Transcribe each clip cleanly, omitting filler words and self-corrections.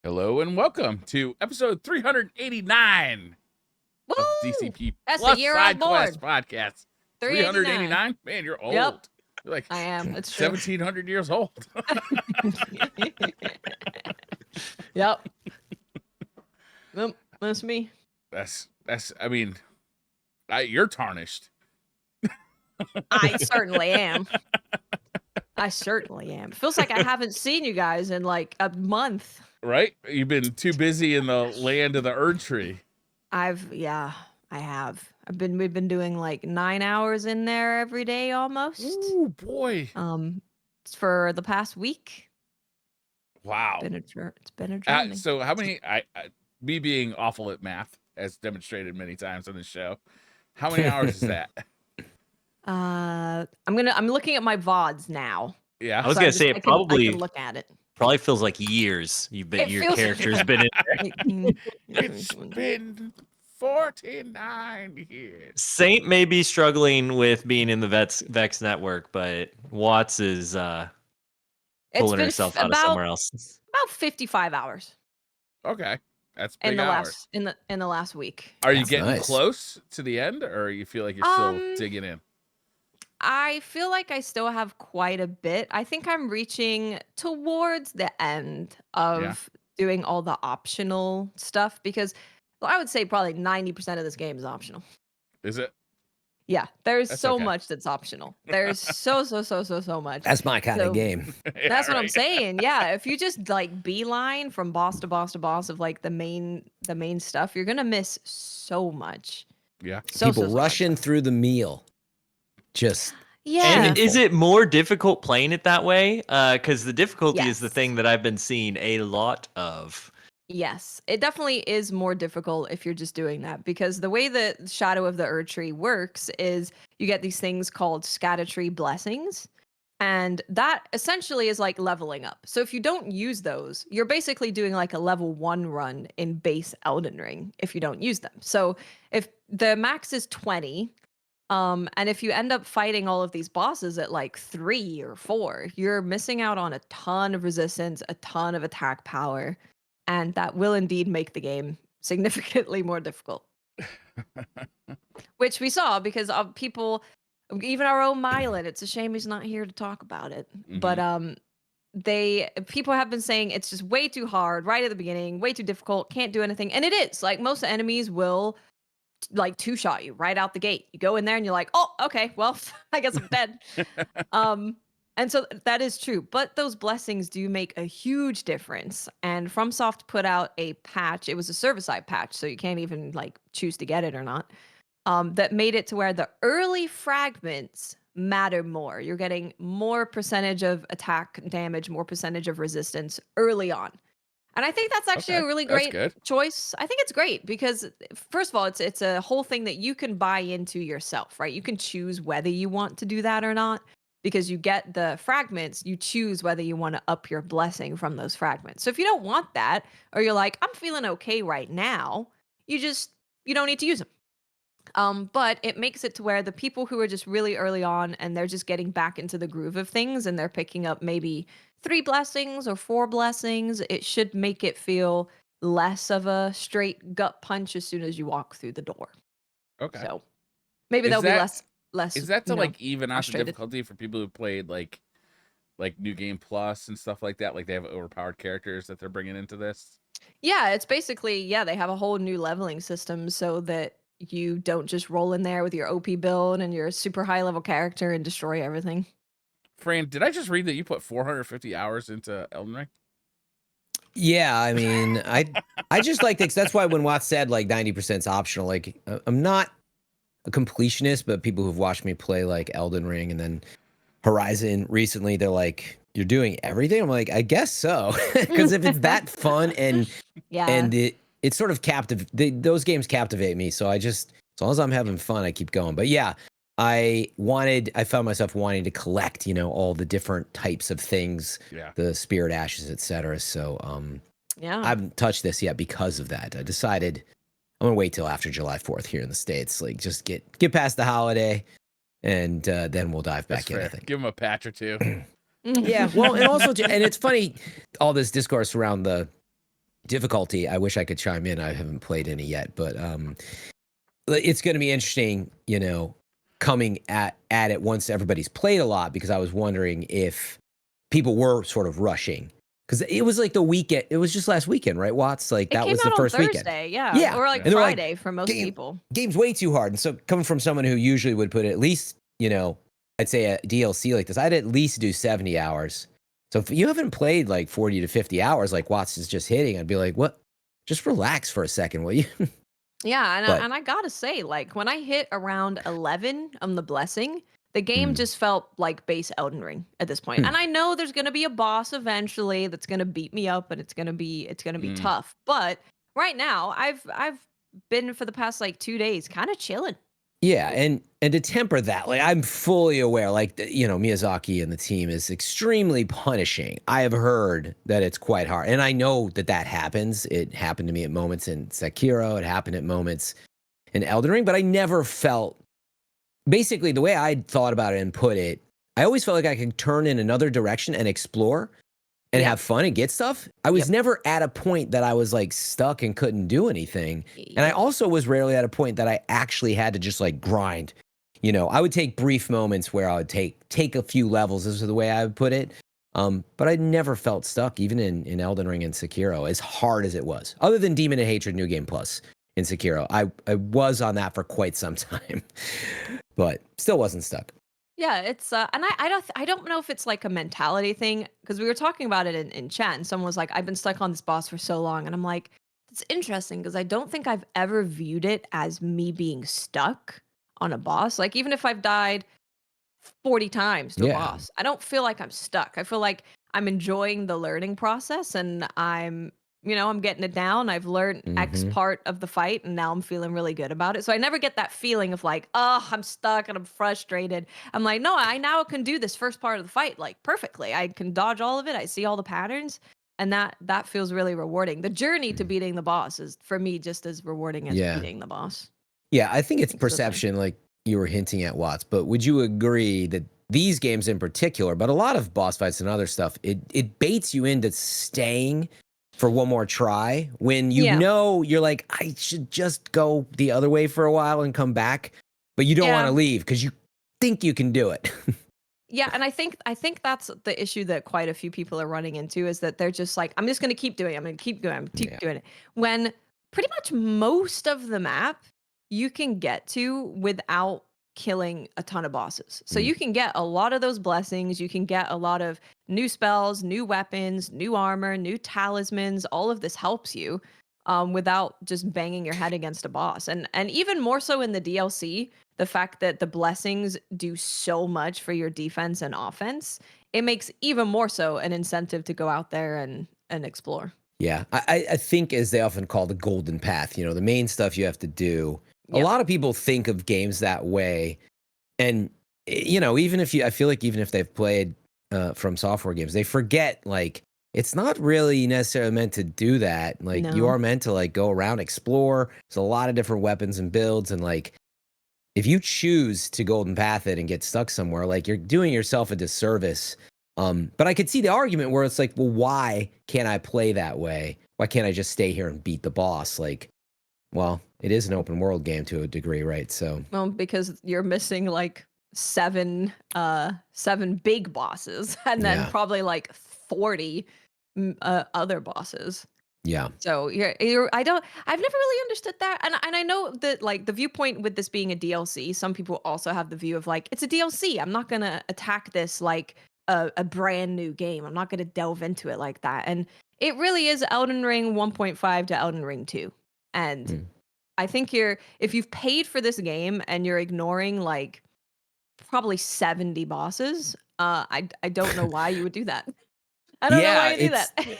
Hello and welcome to episode 389 Woo! of the DCP That's plus the year I was SideQuest born. podcast. 389. 389? Man, you're old. Yep. You're like I am. It's true. 1,700 years old. Yep. Nope. That's me. I mean, you're tarnished. I certainly am. I certainly am. Feels like I haven't seen you guys in like a month. Right? You've been too busy in the land of the Erdtree. I have. We've been doing like 9 hours in there every day almost. Ooh, boy. For the past week. Wow. It's been a journey. So how many, me being awful at math, as demonstrated many times on this show, how many hours is that? I'm looking at my VODs now. Yeah. I was gonna say I it probably can look at it. Probably feels like years your character's been in there. It's been 49 years. Saint may be struggling with being in the Vex network, but Watts is pulling herself out of somewhere else. About 55 hours. Okay. That's big hours. In the last week. Are you getting close to the end, or you feel like you're still digging in? I feel like I still have quite a bit. I think I'm reaching towards the end of doing all the optional stuff because I would say probably 90% of this game is optional. Is it? Yeah, there's so much that's optional. There's so much. That's my kind of game. That's what I'm saying. Yeah, if you just like beeline from boss to boss to boss of like the main stuff, you're gonna miss so much. Yeah, people rushing through the meal. Just And is it more difficult playing it that way? Because the difficulty is the thing that I've been seeing a lot of. Yes, it definitely is more difficult if you're just doing that because the way the Shadow of the Erdtree works is you get these things called Scatter-Tree blessings, and that essentially is like leveling up. So if you don't use those, you're basically doing like a level 1 run in base Elden Ring if you don't use them. So if the max is 20, and if you end up fighting all of these bosses at like 3 or 4, you're missing out on a ton of resistance, a ton of attack power. And that will indeed make the game significantly more difficult. Which we saw because of people, even our own Mylan. It's a shame he's not here to talk about it. Mm-hmm. But people have been saying it's just way too hard right at the beginning, way too difficult, can't do anything. And it is. Like most enemies will like two-shot you right out the gate. You go in there and you're like, oh, okay, well, I guess I'm dead. And so that is true, but those blessings do make a huge difference. And FromSoft put out a patch. It was a server-side patch, so you can't even like choose to get it or not. That made it to where the early fragments matter more. You're getting more percentage of attack damage, more percentage of resistance early on. And I think that's actually a really great choice. I think it's great because, first of all, it's a whole thing that you can buy into yourself, right? You can choose whether you want to do that or not. Because you get the fragments, you choose whether you want to up your blessing from those fragments. So if you don't want that, or you're like, I'm feeling okay right now, you don't need to use them. But it makes it to where the people who are just really early on and they're just getting back into the groove of things and they're picking up maybe 3 blessings or 4 blessings, it should make it feel less of a straight gut punch as soon as you walk through the door. Okay. So maybe there'll be less. Is that to like even out the difficulty for people who played like New Game Plus and stuff like that? Like they have overpowered characters that they're bringing into this? Yeah, it's basically, they have a whole new leveling system so that you don't just roll in there with your OP build and your super high level character and destroy everything. Fran, did I just read that you put 450 hours into Elden Ring? Yeah, I mean, I just like this. That's why when Watts said like 90% is optional, like I'm not a completionist, but people who've watched me play like Elden Ring and then Horizon recently, they're like, you're doing everything? I'm like, I guess so. Because if it's that fun and it's sort of those games captivate me. So as long as I'm having fun, I keep going. But yeah, I found myself wanting to collect, all the different types of things, the spirit ashes, etc. So I haven't touched this yet because of that. I decided I'm gonna wait till after July 4th here in the States. Like, just get past the holiday, and then we'll dive back in. I think. Give them a patch or two. Yeah. Well, and also, and it's funny, all this discourse around the difficulty, I wish I could chime in. I haven't played any yet, but it's going to be interesting, you know, coming at it once everybody's played a lot, because I was wondering if people were sort of rushing. Because it was like the weekend. It was just last weekend, right, Watts? Like that was the first weekend. Yeah. Or like Friday for most people. Game's way too hard. And so coming from someone who usually would put at least, you know, I'd say a DLC like this, I'd at least do 70 hours. So if you haven't played like 40 to 50 hours like Watts is just hitting, I'd be like, what? Just relax for a second, will you? Yeah, and I gotta say, like when I hit around 11 on the blessing, the game just felt like base Elden Ring at this point. And I know there's gonna be a boss eventually that's gonna beat me up, and it's gonna be tough. But right now, I've been for the past like 2 days kind of chilling. Yeah, and to temper that, like I'm fully aware, like you know, Miyazaki and the team is extremely punishing. I have heard that it's quite hard, and I know that happens. It happened to me at moments in Sekiro. It happened at moments in Elden Ring, but I never felt. Basically, the way I thought about it and put it, I always felt like I could turn in another direction and explore and have fun and get stuff. I was never at a point that I was like stuck and couldn't do anything. And I also was rarely at a point that I actually had to just like grind. You know, I would take brief moments where I would take a few levels. This is the way I would put it. But I never felt stuck, even in Elden Ring and Sekiro, as hard as it was. Other than Demon and Hatred New Game Plus in Sekiro. I was on that for quite some time, but still wasn't stuck. Yeah, it's and I don't know if it's like a mentality thing, because we were talking about it in chat, and someone was like, I've been stuck on this boss for so long, and I'm like, it's interesting because I don't think I've ever viewed it as me being stuck on a boss. Like even if I've died 40 times to a boss, I don't feel like I'm stuck. I feel like I'm enjoying the learning process, and I'm getting it down. I've learned X part of the fight, and now I'm feeling really good about it. So I never get that feeling of like, oh, I'm stuck and I'm frustrated. I'm like, no, I now can do this first part of the fight like perfectly. I can dodge all of it. I see all the patterns, and that feels really rewarding. The journey to beating the boss is for me just as rewarding as beating the boss. Yeah, I think it's perception, like you were hinting at, Watts. But would you agree that these games in particular, but a lot of boss fights and other stuff, it baits you into staying for one more try when you know you're like, I should just go the other way for a while and come back, but you don't want to leave because you think you can do it. Yeah, and I think that's the issue that quite a few people are running into, is that they're just like, I'm just going to keep doing it. I'm going to keep going. I'm going to keep doing it. When pretty much most of the map you can get to without killing a ton of bosses. So you can get a lot of those blessings. You can get a lot of new spells, new weapons, new armor, new talismans. All of this helps you without just banging your head against a boss. And even more so in the DLC, the fact that the blessings do so much for your defense and offense, it makes even more so an incentive to go out there and explore. Yeah, I think, as they often call the golden path, you know, the main stuff you have to do. A lot of people think of games that way. And, you know, I feel like even if they've played From Software games, they forget, like, it's not really necessarily meant to do that. Like, you are meant to, like, go around, explore. There's a lot of different weapons and builds. And, like, if you choose to golden path it and get stuck somewhere, like, you're doing yourself a disservice. But I could see the argument where it's like, well, why can't I play that way? Why can't I just stay here and beat the boss? Like, well, it is an open world game to a degree, right? So, well, because you're missing like seven big bosses, and then probably like 40 other bosses. Yeah. So I've never really understood that, and I know that like the viewpoint with this being a DLC, some people also have the view of like, it's a DLC. I'm not gonna attack this like a brand new game. I'm not gonna delve into it like that. And it really is Elden Ring 1.5 to Elden Ring 2. And I think if you've paid for this game and you're ignoring like probably 70 bosses, I don't know why you would do that. I don't know why you do that.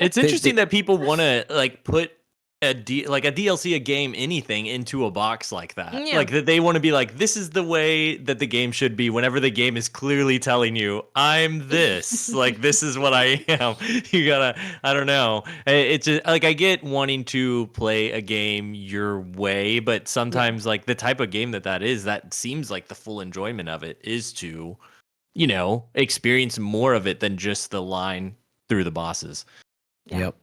It's interesting that people want to like put a DLC, a game, anything into a box like that. Yeah. Like that they want to be like, this is the way that the game should be, whenever the game is clearly telling you, I'm this. Like, this is what I am. You gotta, I don't know. It's just, like, I get wanting to play a game your way, but sometimes like the type of game that is, that seems like the full enjoyment of it is to, you know, experience more of it than just the line through the bosses. Yeah. Yep.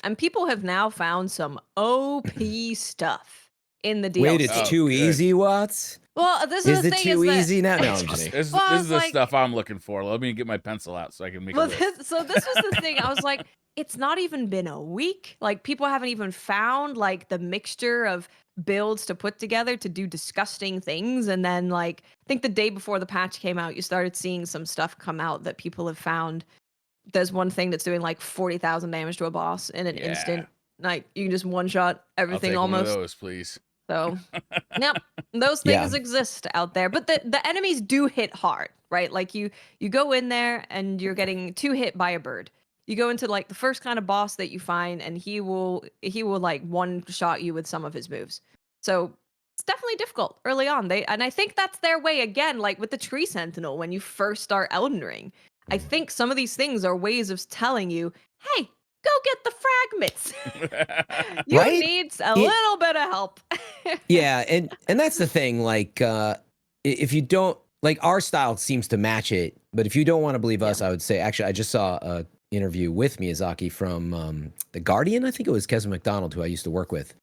And people have now found some OP stuff in the DLC. Wait, it's too easy, Watts? Well, this Is is the it thing too is easy now? that No, I'm just kidding. This, Well, I this was is the like- stuff I'm looking for. Let me get my pencil out so I can make a Well, list. so this was the thing. I was like, it's not even been a week. Like people haven't even found like the mixture of builds to put together to do disgusting things. And then like I think the day before the patch came out, you started seeing some stuff come out that people have found. There's one thing that's doing like 40,000 damage to a boss in an instant. Like you can just one shot everything I'll take almost. one of those, please. So, yep, those things exist out there, but the enemies do hit hard, right? Like you go in there and you're getting 2 hit by a bird. You go into like the first kind of boss that you find, and he will like one shot you with some of his moves. So it's definitely difficult early on. And I think that's their way again, like with the Tree Sentinel when you first start Elden Ring. I think some of these things are ways of telling you, hey, go get the fragments. You Right? need a little bit of help. Yeah, and that's the thing. Like, if you don't like, our style seems to match it, but if you don't want to believe us, I would say actually, I just saw a interview with Miyazaki from The Guardian. I think it was Kevin McDonald, who I used to work with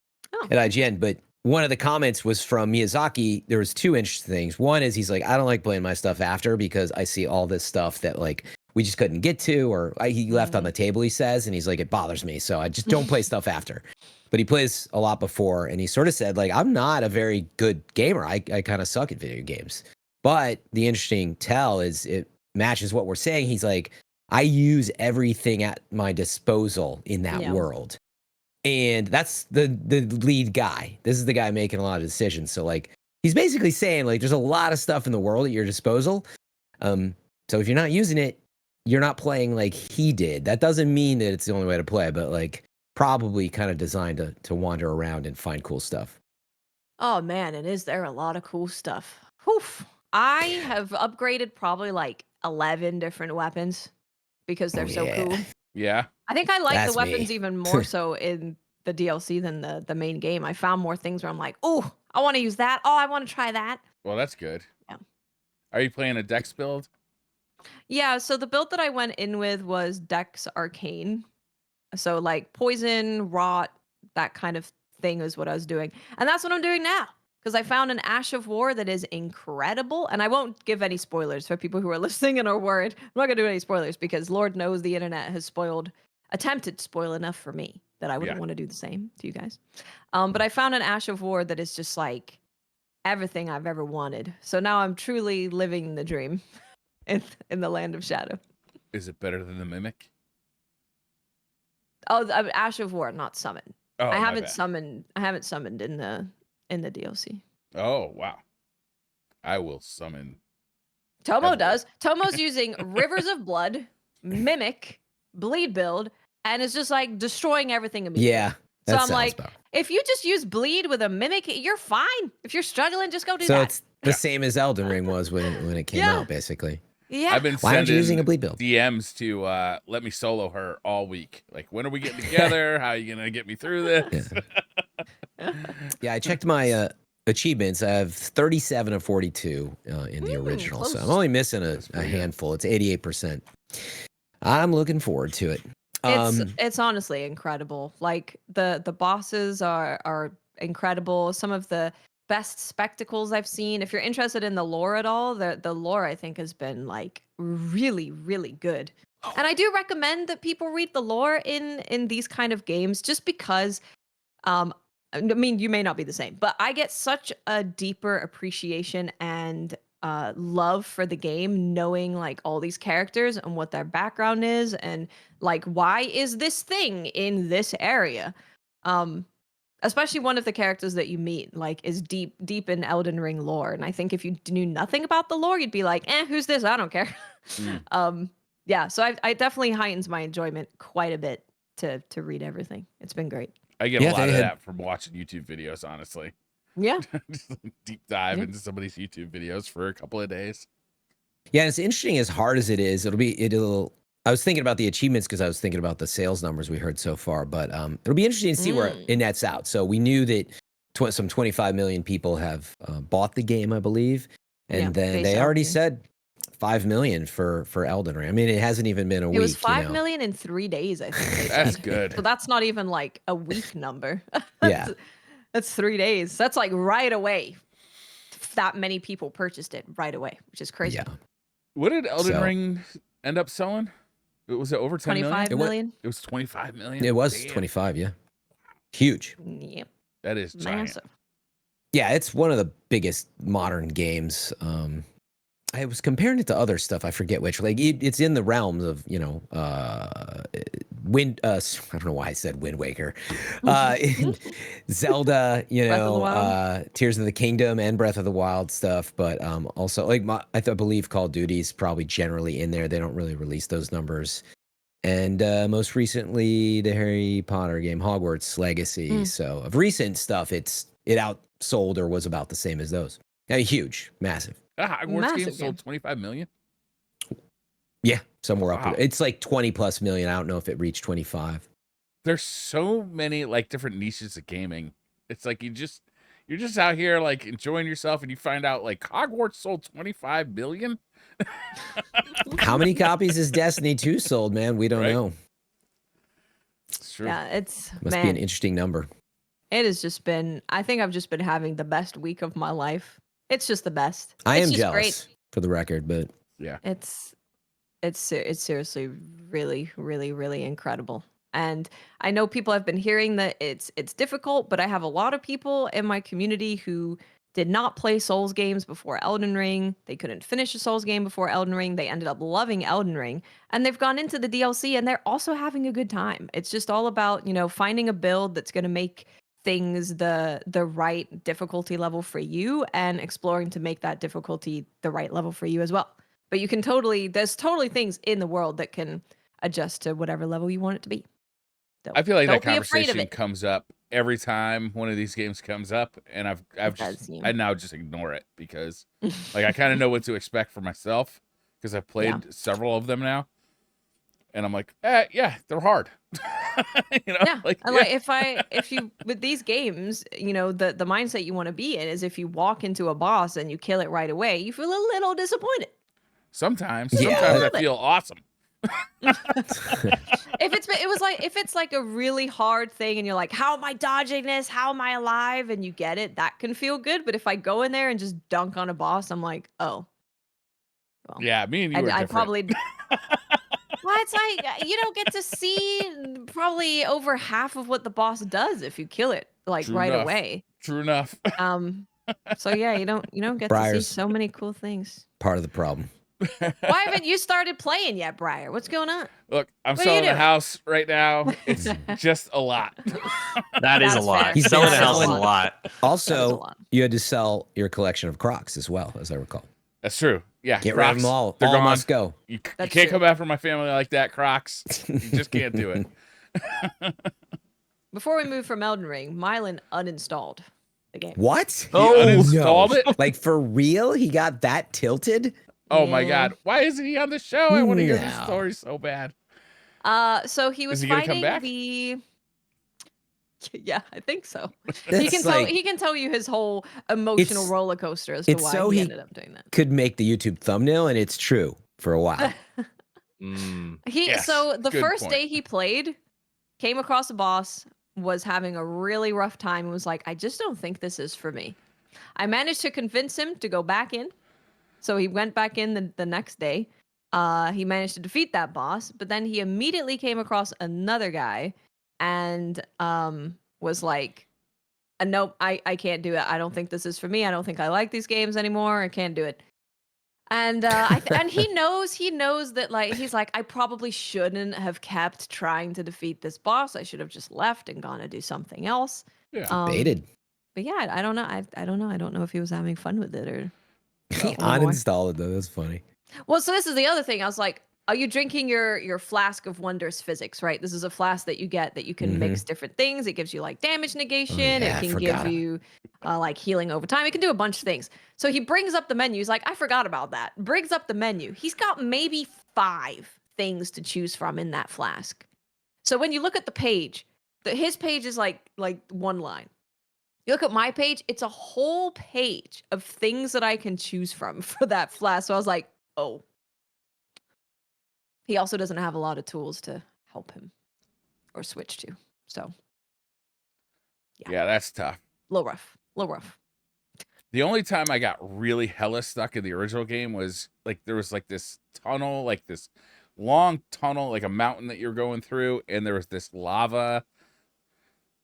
at IGN. But one of the comments was from Miyazaki. There was 2 interesting things. One is he's like, I don't like playing my stuff after because I see all this stuff that like we just couldn't get to, or he left on the table, he says, and he's like, it bothers me, so I just don't play stuff after. But he plays a lot before, and he sort of said, like, I'm not a very good gamer. I kind of suck at video games. But the interesting tell is it matches what we're saying. He's like, I use everything at my disposal in that world. And that's the lead guy. This is the guy making a lot of decisions. So, like, he's basically saying, like, there's a lot of stuff in the world at your disposal. So if you're not using it, you're not playing like he did. That doesn't mean that it's the only way to play, but, like, probably kind of designed to wander around and find cool stuff. Oh man, and is there a lot of cool stuff? Whew. I have upgraded probably like 11 different weapons because they're so cool. Yeah. I think I like That's the weapons me. even more so in the DLC than the main game. I found more things where I'm like, oh, I want to use that. Oh, I want to try that. Well, that's good. Yeah. Are you playing a Dex build? Yeah, so the build that I went in with was Dex Arcane. So like poison, rot, that kind of thing is what I was doing. And that's what I'm doing now. Because I found an Ash of War that is incredible. And I won't give any spoilers for people who are listening and are worried. I'm not going to do any spoilers because Lord knows the internet has attempted to spoil enough for me that I wouldn't want to do the same to you guys. But I found an Ash of War that is just like everything I've ever wanted. So now I'm truly living the dream in the land of shadow. Is it better than the Mimic? Oh, Ash of War, not summon. Oh, I my haven't bad. summoned in the DLC. Oh, wow. I will summon. Tomo Heavily. does. Tomo's using Rivers of Blood, Mimic, Bleed build, and is just like destroying everything immediately. Yeah. So that I'm sounds like, about- if you just use Bleed with a Mimic, you're fine. If you're struggling, just go do so that. it's the same as Elden Ring was when it came Yeah. out, basically. Yeah. I've been Why aren't you using sending a bleed build? DMs to let me solo her all week. Like, when are we getting together? How are you gonna get me through this? Yeah, I checked my achievements. I have 37 of 42 in the original, so I'm close. only missing That's a pretty good. handful. It's 88%. I'm looking forward to it. It's honestly incredible. Like the bosses are incredible. Some of the best spectacles I've seen. If you're interested in the lore at all, the lore I think has been like really, really good. And I do recommend that people read the lore in these kind of games just because I mean, you may not be the same, but I get such a deeper appreciation and love for the game, knowing like all these characters and what their background is, and like why is this thing in this area. Especially one of the characters that you meet like is deep in Elden Ring lore, and I think if you knew nothing about the lore, you'd be like, who's this? I don't care. Yeah, so I definitely heightens my enjoyment quite a bit to read everything. It's been great. I get Yeah, a lot they of had- that from watching YouTube videos, honestly. Yeah. Just like deep dive Yeah. into some of these YouTube videos for a couple of days. Yeah, it's interesting. As hard as it is, it'll. I was thinking about the achievements because I was thinking about the sales numbers we heard so far, but it'll be interesting to see where it nets out. So we knew that some 25 million people have bought the game, I believe, and Yeah, then base they already already. said 5 million for Elden Ring. I mean, it hasn't even been a week. It was 5 you know? million in 3 days, I think. They That's said. good. So that's not even like a week number. Yeah. That's 3 days. That's like right away. That many people purchased it right away, which is crazy. Yeah. What did Elden So- Ring end up selling? Was it over 10 million? 25 million? It was 25 million. It was Damn. 25, yeah. Huge. Yep. That is giant. Massive. Yeah, it's one of the biggest modern games. I was comparing it to other stuff. I forget which. Like it's in the realms of, you know, I don't know why I said Wind Waker. Zelda, you Breath of the know, Wild. Tears of the Kingdom and Breath of the Wild stuff, but also like I believe Call of Duty's probably generally in there. They don't really release those numbers. And most recently the Harry Potter game Hogwarts Legacy. So of recent stuff, it outsold or was about the same as those. Huge, massive. Hogwarts Massive game sold game. 25 million. Yeah, somewhere up Wow. there. It's like 20 plus million. I don't know if it reached 25. There's so many like different niches of gaming. It's like you're just out here like enjoying yourself, and you find out like Hogwarts sold 25 million. How many copies has Destiny 2 sold, man? We don't Right. know. It's true. Yeah, it's Must be man. an interesting number. It has just been. I think I've just been having the best week of my life. It's just the best. I It's am just jealous Great. for the record, but It's seriously really, really, really incredible. And I know people have been hearing that it's difficult, but I have a lot of people in my community who did not play Souls games before Elden Ring. They couldn't finish a Souls game before Elden Ring. They ended up loving Elden Ring, and they've gone into the DLC and they're also having a good time. It's just all about, you know, finding a build that's going to make things the right difficulty level for you and exploring to make that difficulty the right level for you as well. But you can there's totally things in the world that can adjust to whatever level you want it to be. So I feel like that don't be afraid of conversation it. comes up every time one of these games comes up, and I now just ignore it because like I kind of know what to expect for myself because I've played several of them now, and I'm like, yeah, they're hard. You know, Yeah, like, and like if you with these games, you know, the mindset you want to be in is if you walk into a boss and you kill it right away, you feel a little disappointed. sometimes Yeah. I feel awesome. If it's like a really hard thing and you're like, how am I dodging this? How am I alive? And you get it, that can feel good. But if I go in there and just dunk on a boss, I'm like, oh. Well, Yeah, me and you are I'd different. probably. Well, it's like you don't get to see probably over half of what the boss does if you kill it like True right enough. away. True enough. So yeah, you don't get to Briar's see so many cool things. part of the problem. Why haven't you started playing yet, Briar? What's going on? Look, I'm What are you selling a doing? house right now. It's just a lot. That is a That's lot. fair. He's Selling a been house is a selling- lot. That is a Also, lot. you had to sell your collection of Crocs as well, as I recall. That's true. Yeah, Get rid of Crocs, them all. they're All gone. must go. You That's can't true. come after my family like that, Crocs. You just can't do it. Before we move from Elden Ring, Mylan uninstalled the game. What? Oh, uninstalled it? Like for real? He got that tilted? Oh my Yeah. God. Why isn't he on the show? I want to hear this No. story so bad. So he was he gonna come fighting back? the. Yeah, I think so. He That's can like, he can tell you his whole emotional It's- roller coaster as to it's why so he he- ended up doing that. could make the YouTube thumbnail, and it's true for a while. Yes, So the good first point. day he played, came across a boss, was having a really rough time, and was like, I just don't think this is for me. I managed to convince him to go back in. So he went back in the next day. He managed to defeat that boss, but then he immediately came across another guy and was like, nope, I can't do it. I don't think this is for me. I don't think I like these games anymore. I can't do it. And and he knows that like he's like, I probably shouldn't have kept trying to defeat this boss. I should have just left and gone to do something else. Yeah. Baited. But yeah, I don't know. I don't know. I don't know if he was having fun with it or. He Oh, boy. uninstalled it though. That's funny. Well, so this is the other thing. I was like, are you drinking your flask of wondrous physics, right? This is a flask that you get that you can mix different things. It gives you like damage negation. yeah, I It can forgot. give you like healing over time. It can do a bunch of things. So he brings up the menu. He's like, I forgot about that. Brings up the menu. He's got maybe 5 things to choose from in that flask. So when you look at the page, his page is like one line. You look at my page, it's a whole page of things that I can choose from for that flask. So I was like, oh. He also doesn't have a lot of tools to help him or switch to. So, yeah, that's tough. Little rough. The only time I got really hella stuck in the original game was like there was like this tunnel, like this long tunnel, like a mountain that you're going through, and there was this lava.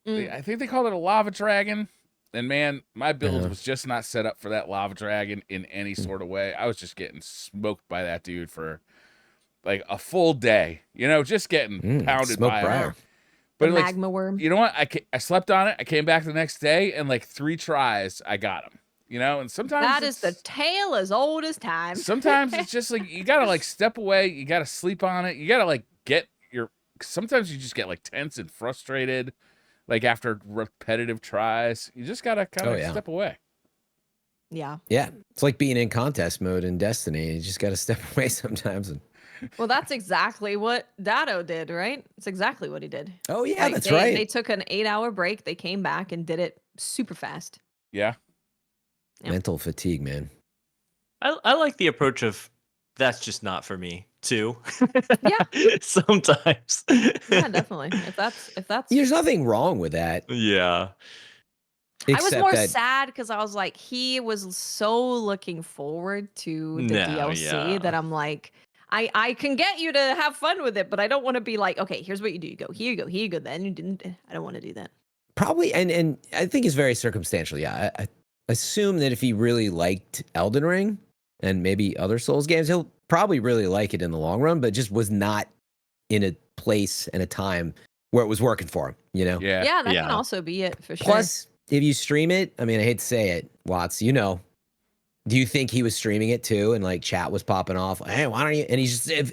I think they called it a lava dragon. And man, my build was just not set up for that lava dragon in any sort of way. I was just getting smoked by that dude for like a full day, just getting pounded by him. But the magma worm. You know what? I slept on it. I came back the next day, and like 3 tries, I got him. And sometimes that is the tale as old as time. Sometimes it's just like you gotta like step away. You gotta sleep on it. You gotta like sometimes you just get like tense and frustrated, like after repetitive tries. You just gotta kind of step away. Yeah. Yeah, it's like being in contest mode in Destiny. You just gotta step away sometimes. Well, that's exactly what Dado did, right? It's exactly what he did. Oh yeah, that's right. They took an 8-hour break. They came back and did it super fast. Yeah. Mental fatigue, man. I like the approach of that's just not for me too. Yeah. Sometimes. Yeah, definitely. If that's There's nothing wrong with that. Yeah. I was more sad because I was like, he was so looking forward to the DLC that I'm like, I can get you to have fun with it, but I don't want to be like, okay, here's what you do. You go, here you go. Then you didn't. I don't want to do that. Probably, and I think it's very circumstantial. Yeah, I assume that if he really liked Elden Ring and maybe other Souls games, he'll probably really like it in the long run, but just was not in a place and a time where it was working for him, Yeah. Yeah, that can also be it for sure. Plus, if you stream it, I mean, I hate to say it, Watts, do you think he was streaming it too? And like chat was popping off. Hey, why don't you? And he's just,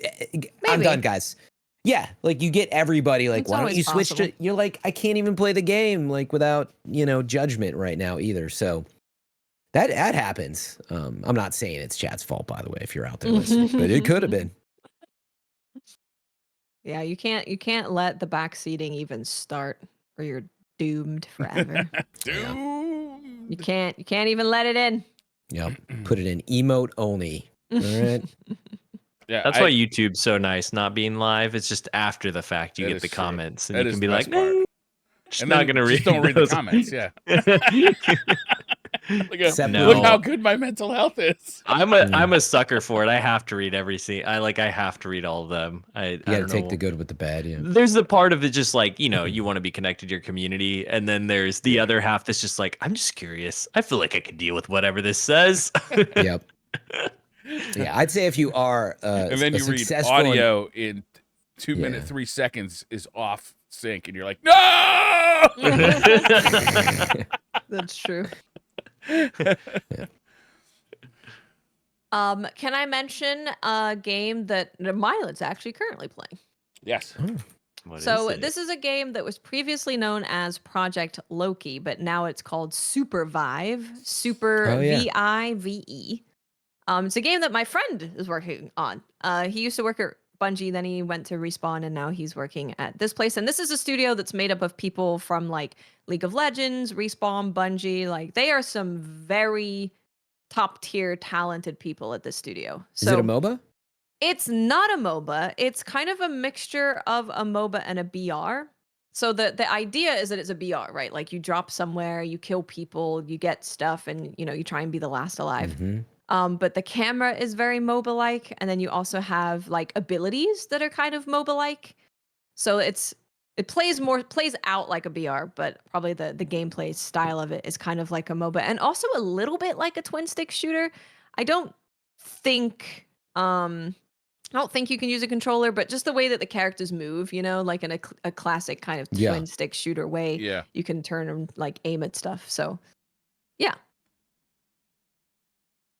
I'm done, guys. Yeah, like you get everybody like, why don't you switch to? You're like, I can't even play the game like without judgment right now either. So that happens. I'm not saying it's chat's fault, by the way, if you're out there listening, but it could have been. Yeah, you can't let the backseating even start, or you're doomed forever. Doomed. You can't even let it in. Yep. Put it in emote only. All right. Yeah, that's why YouTube's so nice, not being live. It's just after the fact you get the comments, and you can be like, I'm not gonna read. Just don't read the comments. Yeah. Look how good my mental health is. I'm a sucker for it. I have to read every scene. I have to read all of them. You gotta take the good with the bad. Yeah. There's the part of it just like you want to be connected to your community, and then there's the other half that's just like, I'm just curious. I feel like I could deal with whatever this says. Yep. Yeah, I'd say if you are and then you read audio in 2 minutes 3 seconds is off sync, and you're like, no. That's true. Can I mention a game that Mylan's actually currently playing? Yes. This is a game that was previously known as Project Loki, but now it's called Supervive. Vive. It's a game that my friend is working on. He used to work at Bungie, then he went to Respawn, and now he's working at this place. And this is a studio that's made up of people from like League of Legends, Respawn, Bungie. Like they are some very top tier talented people at this studio. Is it a MOBA? It's not a MOBA. It's kind of a mixture of a MOBA and a BR. So the idea is that it's a BR, right? Like you drop somewhere, you kill people, you get stuff, and you try and be the last alive. Mm-hmm. But the camera is very MOBA-like, and then you also have like abilities that are kind of MOBA-like. So it plays out like a BR, but probably the gameplay style of it is kind of like a MOBA, and also a little bit like a twin stick shooter. I don't think you can use a controller, but just the way that the characters move, like in a classic kind of twin stick shooter way, you can turn and like aim at stuff. So, yeah.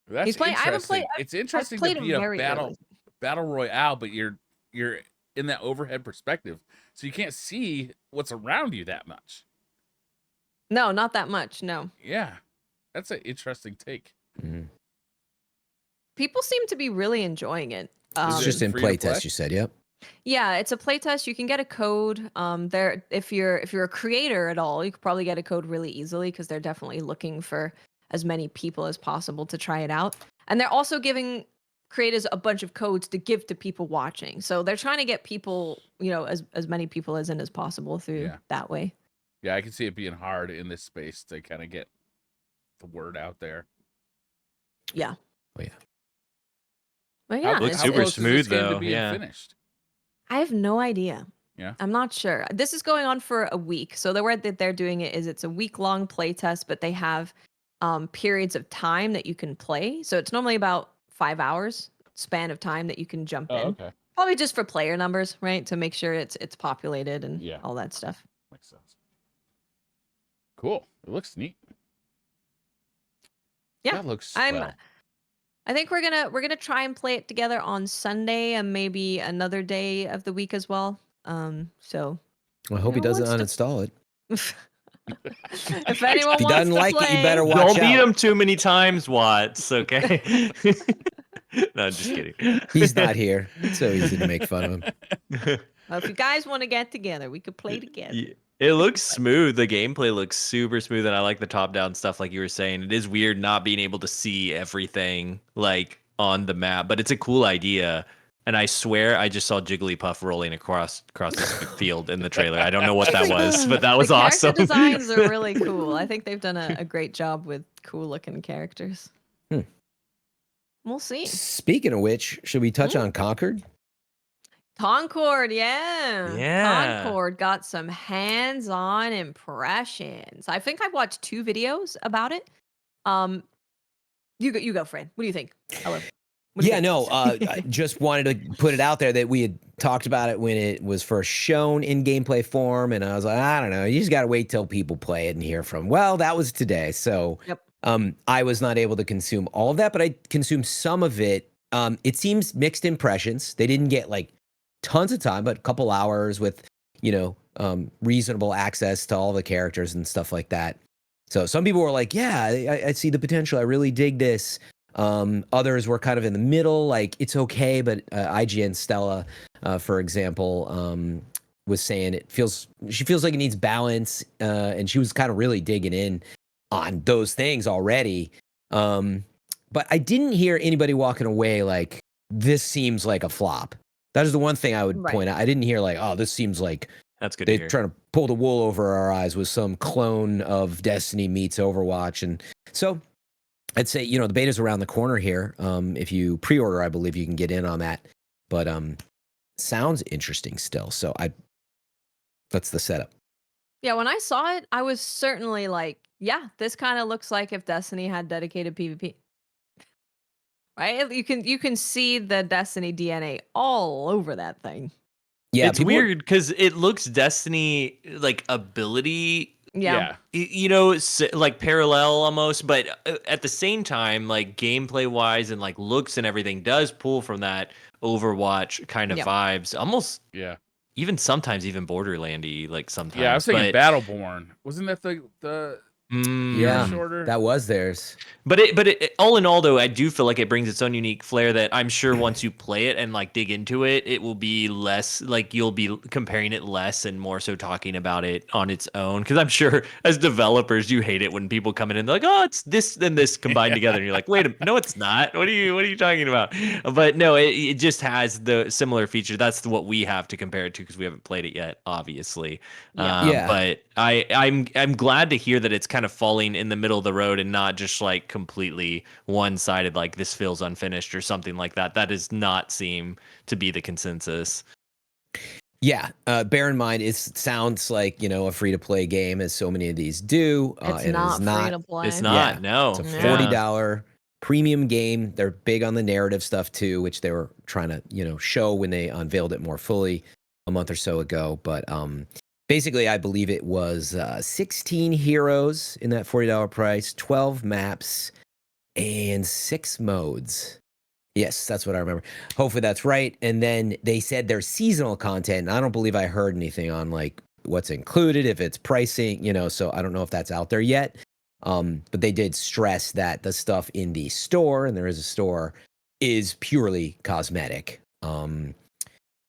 That's interesting. It's interesting to be a battle royale, but you're in that overhead perspective, so you can't see what's around you that much. No, not that much. No. Yeah, that's an interesting take. Mm-hmm. People seem to be really enjoying it. It's just in playtest, you said, yep. Yeah, it's a playtest. You can get a code. If you're a creator at all, you could probably get a code really easily because they're definitely looking for as many people as possible to try it out. And they're also giving created a bunch of codes to give to people watching. So they're trying to get people, as many people as possible through that way. Yeah, I can see it being hard in this space to kind of get the word out there. Yeah. Oh, yeah. But yeah, looks how super close smooth is this game though. to being Yeah. finished? I have no idea. Yeah. I'm not sure. This is going on for a week. So the way that they're doing it is it's a week-long play test, but they have periods of time that you can play. So it's normally about 5 hours span of time that you can jump in. Okay. Probably just for player numbers, right? To make sure it's populated and all that stuff. Makes sense. Cool. It looks neat. Yeah. That looks swell. I think we're gonna try and play it together on Sunday and maybe another day of the week as well. So I hope he doesn't uninstall it. if anyone If he wants doesn't to like play, it, you better watch Don't beat out. him too many times, Watts. Okay. No, just kidding. He's not here. It's so easy to make fun of him. Well, if you guys want to get together, we could play together. Yeah, it looks smooth. The gameplay looks super smooth, and I like the top-down stuff, like you were saying. It is weird not being able to see everything like on the map, but it's a cool idea. And I swear, I just saw Jigglypuff rolling across this field in the trailer. I don't know what that was, but that was the awesome. Character designs are really cool. I think they've done a great job with cool-looking characters. We'll see. Speaking of which, should we touch on Concord? Concord, yeah. Yeah. Concord got some hands-on impressions. I think I watched 2 videos about it. You go, Fran. What do you think? Hello. I just wanted to put it out there that we had talked about it when it was first shown in gameplay form, and I was like, I don't know, you just got to wait till people play it and hear from. Well, that was today, so I was not able to consume all of that, but I consumed some of it. It seems mixed impressions. They didn't get like tons of time, but a couple hours with, reasonable access to all the characters and stuff like that. So some people were like, yeah, I see the potential. I really dig this. Others were kind of in the middle, like it's okay, but IGN Stella, for example, was saying she feels like it needs balance, and she was kind of really digging in on those things already. But I didn't hear anybody walking away like this seems like a flop. That is the one thing I would point out. I didn't hear like, oh, this seems like that's good. They're trying to pull the wool over our eyes with some clone of Destiny meets Overwatch, and so. I'd say, the beta's around the corner here. If you pre-order, I believe you can get in on that. But sounds interesting still. So that's the setup. Yeah, when I saw it, I was certainly like, yeah, this kind of looks like if Destiny had dedicated PvP. Right? You can see the Destiny DNA all over that thing. Yeah, it's weird because it looks Destiny like ability. Yeah. Like parallel almost, but at the same time, like gameplay wise and like looks and everything does pull from that Overwatch kind of vibes. Almost, even sometimes even Borderlandy, like sometimes. Yeah, I was thinking Battleborn. Wasn't that the shorter? That was theirs. But it all in all though, I do feel like it brings its own unique flair that I'm sure once you play it and like dig into it, it will be less like you'll be comparing it less and more so talking about it on its own. Because I'm sure as developers, you hate it when people come in and they're like, oh, it's this and this combined together, and you're like, wait a minute, no, it's not. What are you talking about? But no, it just has the similar feature. That's what we have to compare it to because we haven't played it yet, obviously. But I'm glad to hear that it's kind of falling in the middle of the road and not just like completely one-sided, like this feels unfinished or something like that. That does not seem to be the consensus. Yeah, bear in mind it sounds like a free-to-play game, as so many of these do. It's not free to play. It's not. Yeah, no, it's a $40 premium game. They're big on the narrative stuff too, which they were trying to show when they unveiled it more fully a month or so ago. But basically, I believe it was 16 heroes in that $40 price, 12 maps, and 6 modes. Yes, that's what I remember. Hopefully that's right. And then they said there's seasonal content. I don't believe I heard anything on like what's included, if it's pricing, so I don't know if that's out there yet. But they did stress that the stuff in the store, and there is a store, is purely cosmetic. And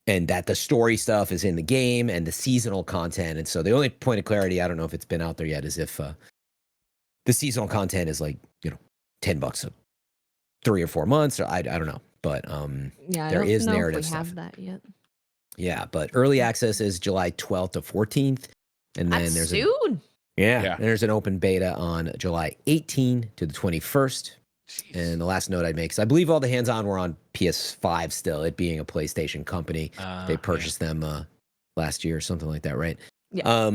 that the story stuff is in the game and the seasonal content. And so the only point of clarity, I don't know if it's been out there yet, is if the seasonal content is like, $10 a 3 or 4 months, or I don't know. but Yeah, there is I don't know narrative if we stuff. have that yet. Yeah, but early access is July 12th to 14th, and then That's there's soon. and there's an open beta on July 18 to the 21st. Jeez. And the last note I'd make is I believe all the hands-on were on PS5 still, it being a PlayStation company. They purchased them last year or something like that, right? Yeah.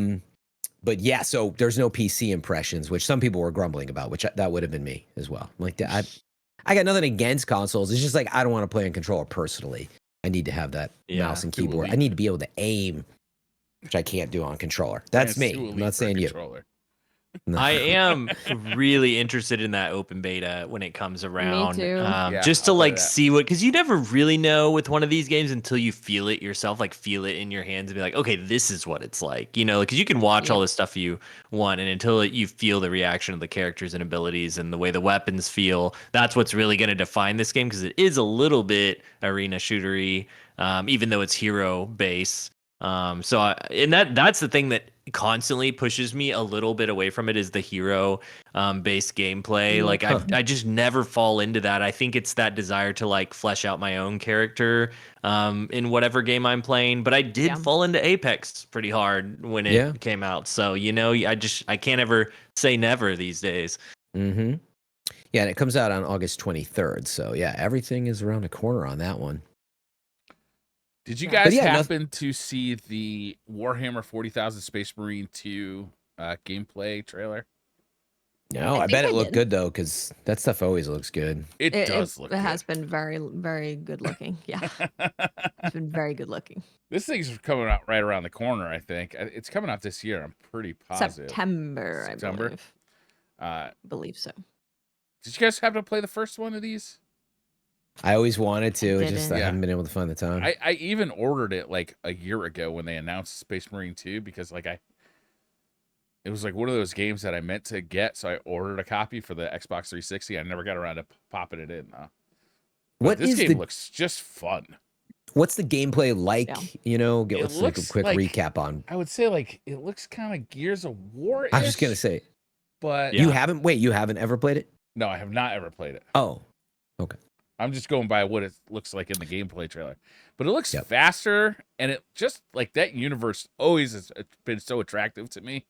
But yeah, so there's no PC impressions, which some people were grumbling about, which that would have been me as well. Like I got nothing against consoles. It's just like I don't want to play on controller personally. I need to have that mouse and keyboard. I need to be able to aim, which I can't do on controller. That's me. I'm not saying you. No. I am really interested in that open beta when it comes around. Me too. Just to like see what, because you never really know with one of these games until you feel it yourself, like feel it in your hands and be like, okay, this is what it's like, you know, because you can watch all the stuff you want, and until you feel the reaction of the characters and abilities and the way the weapons feel, that's what's really going to define this game, because it is a little bit arena shootery, even though it's hero base. That's the thing that constantly pushes me a little bit away from it, is the hero based gameplay. Like I just never fall into that. I think it's that desire to like flesh out my own character in whatever game I'm playing. But I did fall into Apex pretty hard when it came out. So, you know, I can't ever say never these days. Mm-hmm. Yeah, and it comes out on August 23rd. So yeah, everything is around the corner on that one. Did you guys happen to see the Warhammer 40,000 Space Marine 2 gameplay trailer? No, I bet it looked good though, because that stuff always looks good. It does look good. It has been very, very good looking. Yeah. It's been very good looking. This thing's coming out right around the corner, I think. It's coming out this year, I'm pretty positive. September, I believe. Believe so. Did you guys happen to play the first one of these? I always wanted to. I haven't been able to find the time. I even ordered it like a year ago when they announced Space Marine 2, because like it was like one of those games that I meant to get, so I ordered a copy for the Xbox 360. I never got around to popping it in. This game looks just fun. What's the gameplay like? Yeah. You know, let's like a quick recap on. I would say like it looks kind of Gears of War. I was just gonna say, but you haven't ever played it? No, I have not ever played it. Oh, okay. I'm just going by what it looks like in the gameplay trailer. But it looks faster, and it just, like, that universe always has been so attractive to me.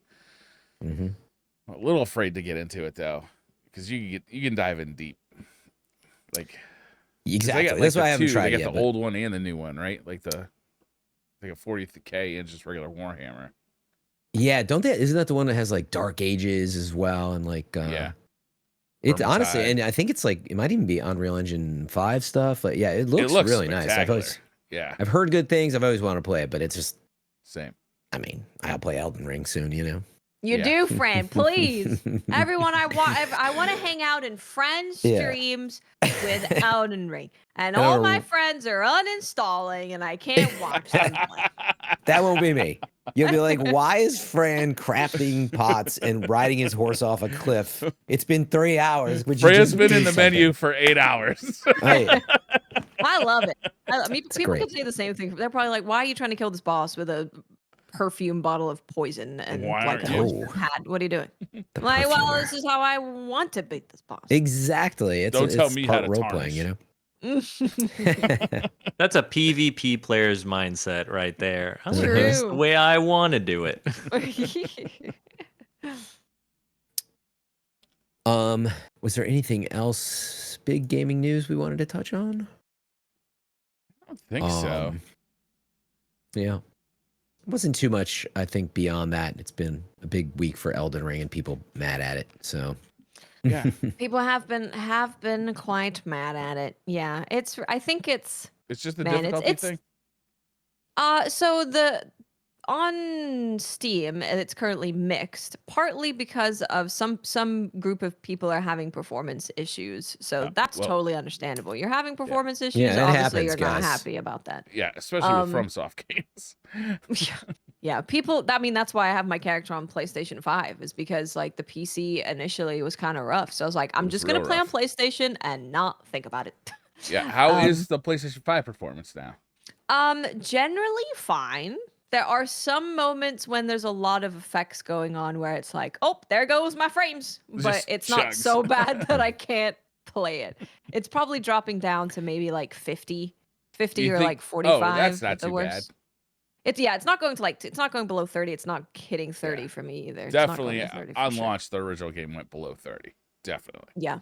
Mm-hmm. I'm a little afraid to get into it, though, because you can dive in deep. Like, exactly. That's why I haven't tried it. They got got the old one and the new one, right? Like a 40K and just regular Warhammer. Yeah, isn't that the one that has, like, Dark Ages as well, and, like... It's honestly, and I think it's like, it might even be Unreal Engine 5 stuff. Like, yeah, it looks really nice. I've heard good things. I've always wanted to play it, but it's just same. I mean, I'll play Elden Ring soon, you know. You do, friend. Please, everyone. I want to hang out in friends' streams with Elden Ring, and all my friends are uninstalling, and I can't watch them play. That won't be me. You'll be like, why is Fran crafting pots and riding his horse off a cliff? It's been 3 hours. Fran's been in the menu for 8 hours. Right. I love it. I mean, people can say the same thing. They're probably like, why are you trying to kill this boss with a perfume bottle of poison and like a hat? What are you doing? Like, well, this is how I want to beat this boss. Exactly. Don't tell me how to role playing, you know. That's a PvP player's mindset right there. True. That's the way I want to do it. Was there anything else big gaming news we wanted to touch on? I don't think so. Yeah. It wasn't too much, I think, beyond that. It's been a big week for Elden Ring and people mad at it. So yeah. People have been quite mad at it. Yeah. I think it's just the difficulty thing. So on Steam, it's currently mixed, partly because of some group of people are having performance issues. So that's totally understandable. You're having performance issues. Obviously, you're not happy about that. Yeah, especially with FromSoft games. Yeah, people. I mean, that's why I have my character on PlayStation 5, is because like the PC initially was kind of rough. So I was like, I'm just gonna play on PlayStation and not think about it. Yeah. How is the PlayStation 5 performance now? Generally fine. There are some moments when there's a lot of effects going on where it's like, oh, there goes my frames. But it's not so bad that I can't play it. It's probably dropping down to maybe like 50 You or think, like 45 oh, that's not at the too worst. bad. It's not going to it's not going below 30. It's not hitting 30 Yeah. for me either. Definitely, It's not going to 30 on for sure. launch, the original game went below 30. Definitely. Yeah,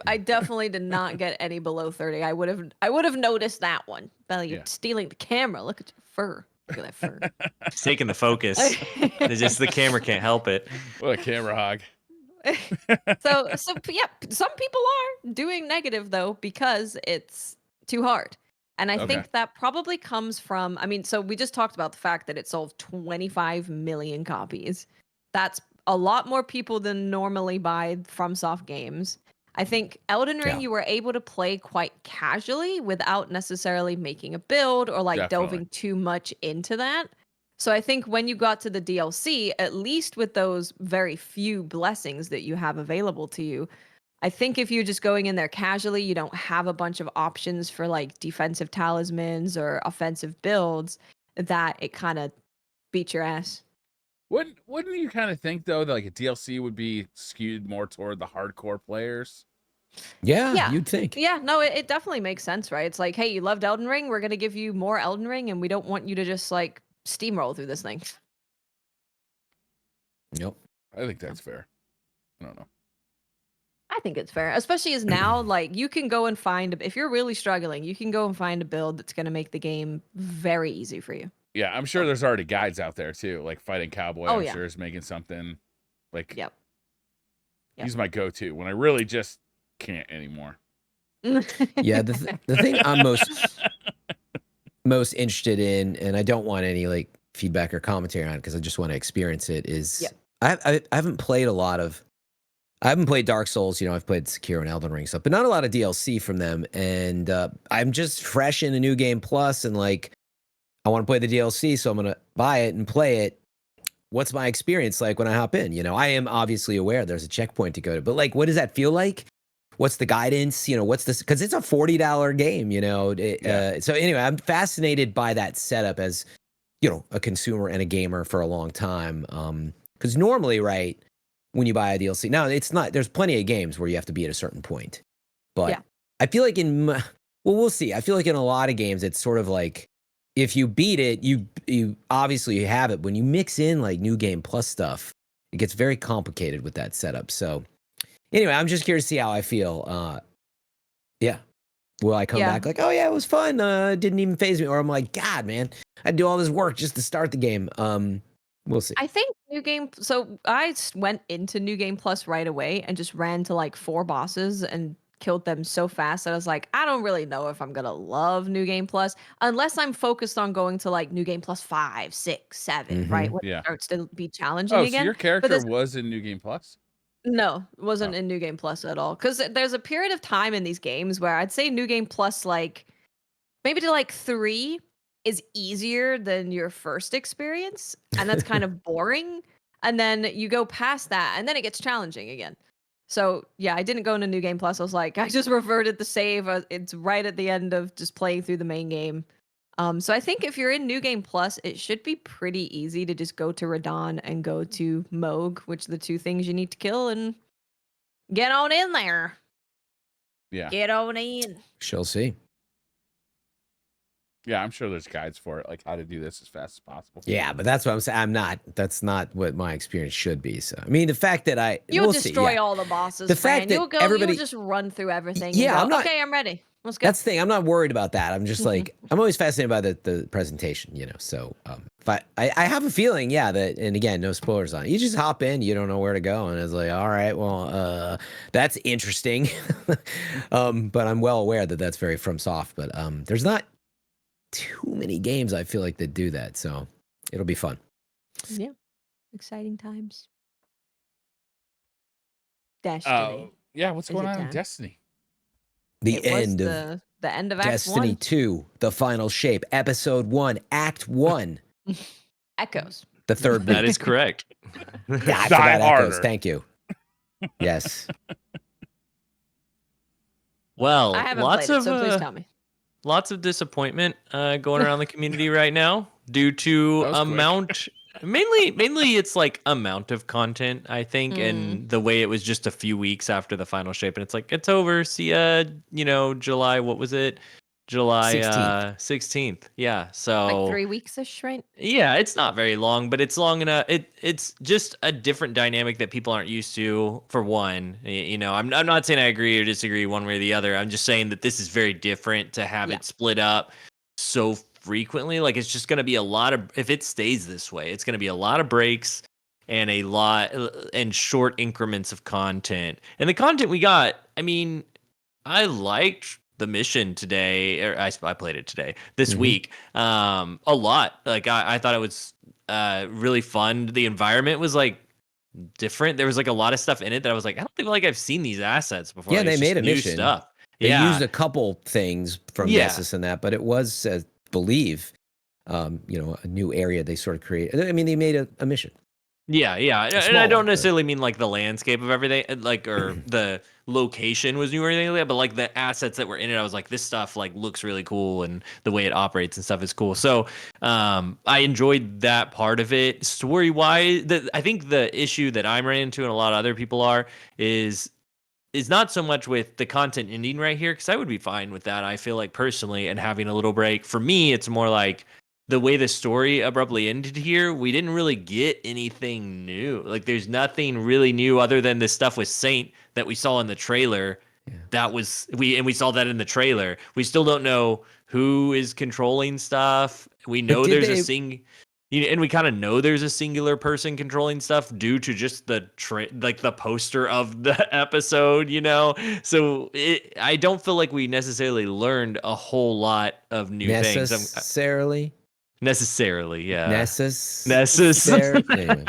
I definitely did not get any below 30. I would have noticed that one. Bella, you're stealing the camera. Look at your fur. Look at that fur. It's taking the focus. It's just the camera can't help it. What a camera hog. so yeah, some people are doing negative though because it's too hard. And I think that probably comes from, I mean, so we just talked about the fact that it sold 25 million copies. That's a lot more people than normally buy FromSoft games. I think Elden Ring, you were able to play quite casually without necessarily making a build or like delving too much into that. So I think when you got to the DLC, at least with those very few blessings that you have available to you, I think if you're just going in there casually, you don't have a bunch of options for like defensive talismans or offensive builds, that it kind of beats your ass. Wouldn't you kind of think though that like a DLC would be skewed more toward the hardcore players? Yeah, you'd think. Yeah, no, it definitely makes sense, right? It's like, hey, you loved Elden Ring, we're gonna give you more Elden Ring, and we don't want you to just like steamroll through this thing. Yep. I think that's fair. I don't know. I think it's fair, especially as now, like you can go and find, if you're really struggling, you can go and find a build that's gonna make the game very easy for you. Yeah, I'm sure there's already guides out there too, like Fighting Cowboy. I'm sure is making something like. Yep. He's my go-to when I really just can't anymore. Yeah, the thing I'm most interested in, and I don't want any like feedback or commentary on it because I just want to experience it, is I haven't played I haven't played Dark Souls, you know, I've played Sekiro and Elden Ring stuff, but not a lot of DLC from them. And I'm just fresh in a New Game Plus and like, I want to play the DLC, so I'm going to buy it and play it. What's my experience like when I hop in? You know, I am obviously aware there's a checkpoint to go to, but like, what does that feel like? What's the guidance? You know, what's this? Because it's a $40 game, you know. So anyway, I'm fascinated by that setup as, you know, a consumer and a gamer for a long time. Because normally, right, when you buy a DLC, now it's not, there's plenty of games where you have to be at a certain point. But I feel like well, we'll see. I feel like in a lot of games, it's sort of like, if you beat it, you obviously have it. When you mix in like New Game Plus stuff, it gets very complicated with that setup. So anyway, I'm just curious to see how I feel. Will I come back like, oh yeah, it was fun. Didn't even faze me. Or I'm like, God, man, I'd do all this work just to start the game. We'll see. I think New Game, so I went into New Game Plus right away and just ran to like 4 bosses and killed them so fast that I was like, I don't really know if I'm gonna love New Game Plus unless I'm focused on going to like New Game Plus 5, 6, 7, right? When it starts to be challenging again. So your character was in New Game Plus? No, it wasn't in New Game Plus at all. Because there's a period of time in these games where I'd say New Game Plus, like maybe to like 3 is easier than your first experience, and that's kind of boring. And then you go past that, and then it gets challenging again. So yeah, I didn't go into New Game Plus. I was like, I just reverted the save. It's right at the end of just playing through the main game. So I think if you're in New Game Plus, it should be pretty easy to just go to Radon and go to Moog, which are the 2 things you need to kill, and get on in there. Yeah. Get on in. Shall see. Yeah, I'm sure there's guides for it, like how to do this as fast as possible. Yeah, but that's what I'm saying. That's not what my experience should be. So, I mean, the fact that you'll destroy all the bosses. The fact that you'll just run through everything. Yeah, I'm not. Okay, I'm ready. Let's go. That's the thing. I'm not worried about that. I'm just like, I'm always fascinated by the presentation, you know. So, if I have a feeling, that, and again, no spoilers on it. You just hop in, you don't know where to go, and it's like, all right, well, that's interesting. But I'm well aware that that's very FromSoft. But there's not too many games I feel like that do that, so it'll be fun. Yeah, exciting times. Destiny. What's going on in Destiny? The end of Act Destiny 1. 2, the final shape, episode 1, Act 1. Echoes. The third. That is correct. I forgot Echoes. Thank you. Yes. Well, I haven't played it, so please tell me. Lots of disappointment going around the community right now due to Mainly it's like amount of content, I think, and the way it was just a few weeks after the final shape, and it's like it's over. See ya, July. What was it? July 16th. Yeah. Like So 3 weeks-ish, right? yeah, it's not very long, but it's long enough. It's just a different dynamic that people aren't used to. For one, I'm not saying I agree or disagree one way or the other. I'm just saying that this is very different to have it split up so frequently. Like it's just going to be a lot of, if it stays this way, it's going to be a lot of breaks and a lot and short increments of content. And the content we got, I mean, I liked the mission today, or I played it today, this week, a lot. Like I thought it was really fun. The environment was like different. There was like a lot of stuff in it that I was like, I don't think like I've seen these assets before. Yeah, Like, they it's made just a new mission. stuff. They used a couple things from Yeah. Nessus and that, but it was, I believe, a new area they sort of created. I mean, they made a mission. Yeah, and I don't necessarily mean like the landscape of everything, like or the location was new or anything like that, but like the assets that were in it, I was like, this stuff like looks really cool, and the way it operates and stuff is cool. So, I enjoyed that part of it. Story wise, I think the issue that I'm running into and a lot of other people is not so much with the content ending right here, because I would be fine with that. I feel like personally, and having a little break. For me, it's more like the way the story abruptly ended here, we didn't really get anything new. Like there's nothing really new other than this stuff with Saint that we saw in the trailer. Yeah. That was we saw that in the trailer. We still don't know who is controlling stuff. We know there's and we kind of know there's a singular person controlling stuff due to just the the poster of the episode, So I don't feel like we necessarily learned a whole lot of new things. Necessarily, yeah. Necessarily. Anyway.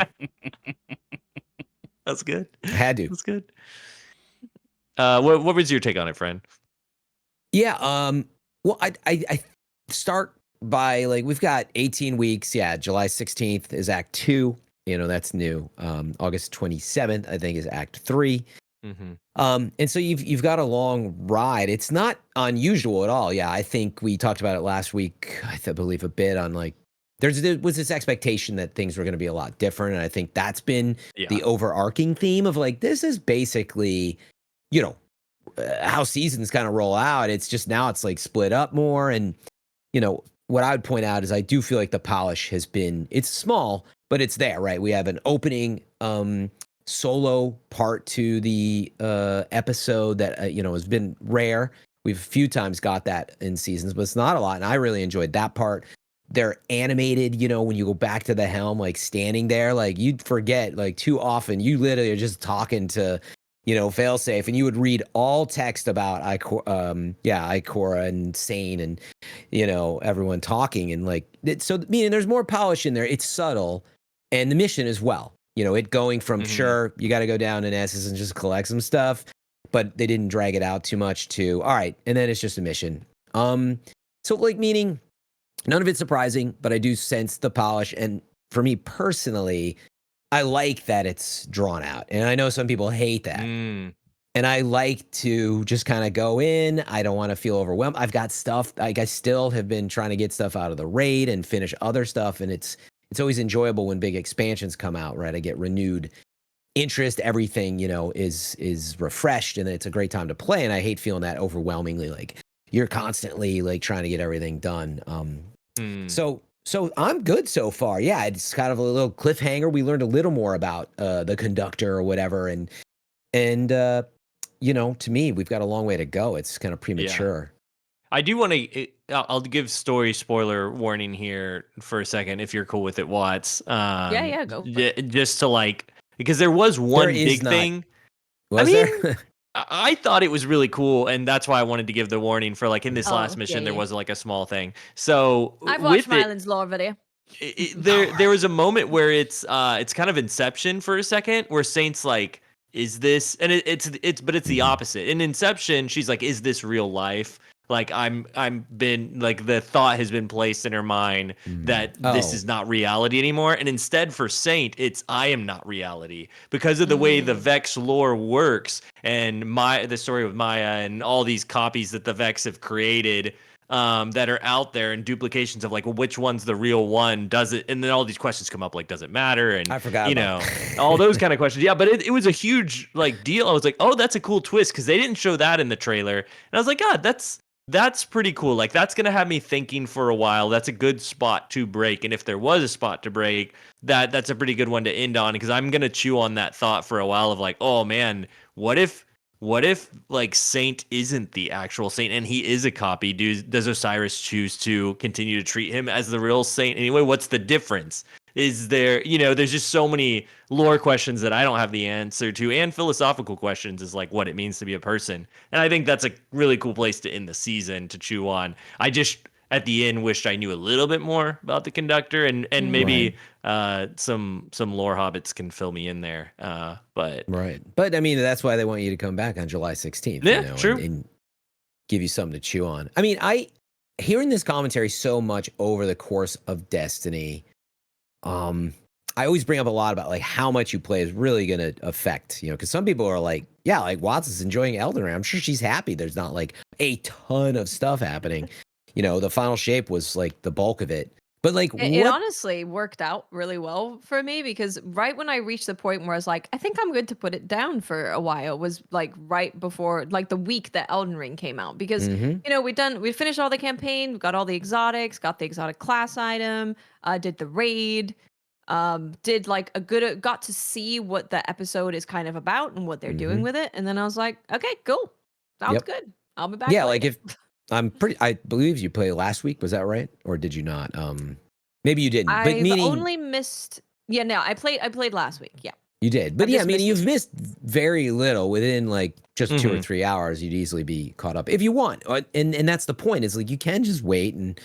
That's good. Had to. That's good. What was your take on it, friend? Yeah. Well, I start by like we've got 18 weeks. Yeah, July 16th is Act 2. That's new. August 27th, I think, is Act 3. And so you've got a long ride. It's not unusual at all. Yeah, I think we talked about it last week. I believe a bit on like there was this expectation that things were going to be a lot different, and I think that's been the overarching theme of like this is basically, how seasons kind of roll out. It's just now it's like split up more, and what I would point out is I do feel like the polish has been, it's small, but it's there, right? We have an opening solo part to the episode that has been rare. We've a few times got that in seasons, but it's not a lot, and I really enjoyed that part. They're animated, when you go back to the helm, like standing there, like you'd forget, like too often you literally are just talking to failsafe, and you would read all text about Ikora and Sane and everyone talking, and like so meaning there's more polish in there. It's subtle, and the mission as well. It going from sure you got to go down in Esses and just collect some stuff, but they didn't drag it out too much to all right, and then it's just a mission. So like meaning none of it's surprising, but I do sense the polish, and for me personally, I like that it's drawn out, and I know some people hate that. And I like to just kind of go in. I don't want to feel overwhelmed. I've got stuff. Like I still have been trying to get stuff out of the raid and finish other stuff, and it's always enjoyable when big expansions come out, right? I get renewed interest. Everything is refreshed, and it's a great time to play. And I hate feeling that overwhelmingly like you're constantly like trying to get everything done. So I'm good so far. Yeah, it's kind of a little cliffhanger. We learned a little more about the conductor or whatever, and to me, we've got a long way to go. It's kind of premature. Yeah. I do want to. I'll give story spoiler warning here for a second, if you're cool with it, Watts. Yeah, go. Just to like, because there was one big thing. Was there? I thought it was really cool, and that's why I wanted to give the warning for like in this last mission there was like a small thing. So I've watched Mylan's lore video. There was a moment where it's kind of Inception for a second, where Saint's like, "Is this?" And it's the opposite. In Inception, she's like, "Is this real life?" Like I'm been like the thought has been placed in her mind that this is not reality anymore. And instead for Saint, it's I am not reality because of the way the Vex lore works and the story with Maya and all these copies that the Vex have created. that are out there and duplications of like, well, which one's the real one? Does it? And then all these questions come up like, does it matter? And I forgot about all those kind of questions. Yeah, but it was a huge like deal. I was like, oh, that's a cool twist because they didn't show that in the trailer. And I was like, God, that's pretty cool. Like that's gonna have me thinking for a while. That's a good spot to break. And if there was a spot to break, that's a pretty good one to end on because I'm gonna chew on that thought for a while of like, oh man, what if like Saint isn't the actual Saint and he is a copy? Does Osiris choose to continue to treat him as the real Saint anyway? What's the difference? Is there, there's just so many lore questions that I don't have the answer to, and philosophical questions is like what it means to be a person. And I think that's a really cool place to end the season to chew on. I just at the end wished I knew a little bit more about the conductor and maybe some lore hobbits can fill me in there. But I mean that's why they want you to come back on July 16th. Yeah, true. And give you something to chew on. I mean, hearing this commentary so much over the course of Destiny. I always bring up a lot about like how much you play is really going to affect, because some people are like, yeah, like Watts is enjoying Elden Ring. I'm sure she's happy. There's not like a ton of stuff happening. The final shape was like the bulk of it. But like, it honestly worked out really well for me because right when I reached the point where I was like, I think I'm good to put it down for a while was like right before like the week that Elden Ring came out because we finished all the campaign, we got all the exotics, got the exotic class item, did the raid, did like got to see what the episode is kind of about and what they're doing with it, and then I was like, okay, cool, sounds good. I'll be back. Yeah, later. like if. I believe you played last week. Was that right? Or did you not? Maybe you didn't. But only missed. Yeah, no, I played last week. Yeah. You did. But you've missed very little within like just 2 or 3 hours. You'd easily be caught up if you want. And that's the point. Is like you can just wait and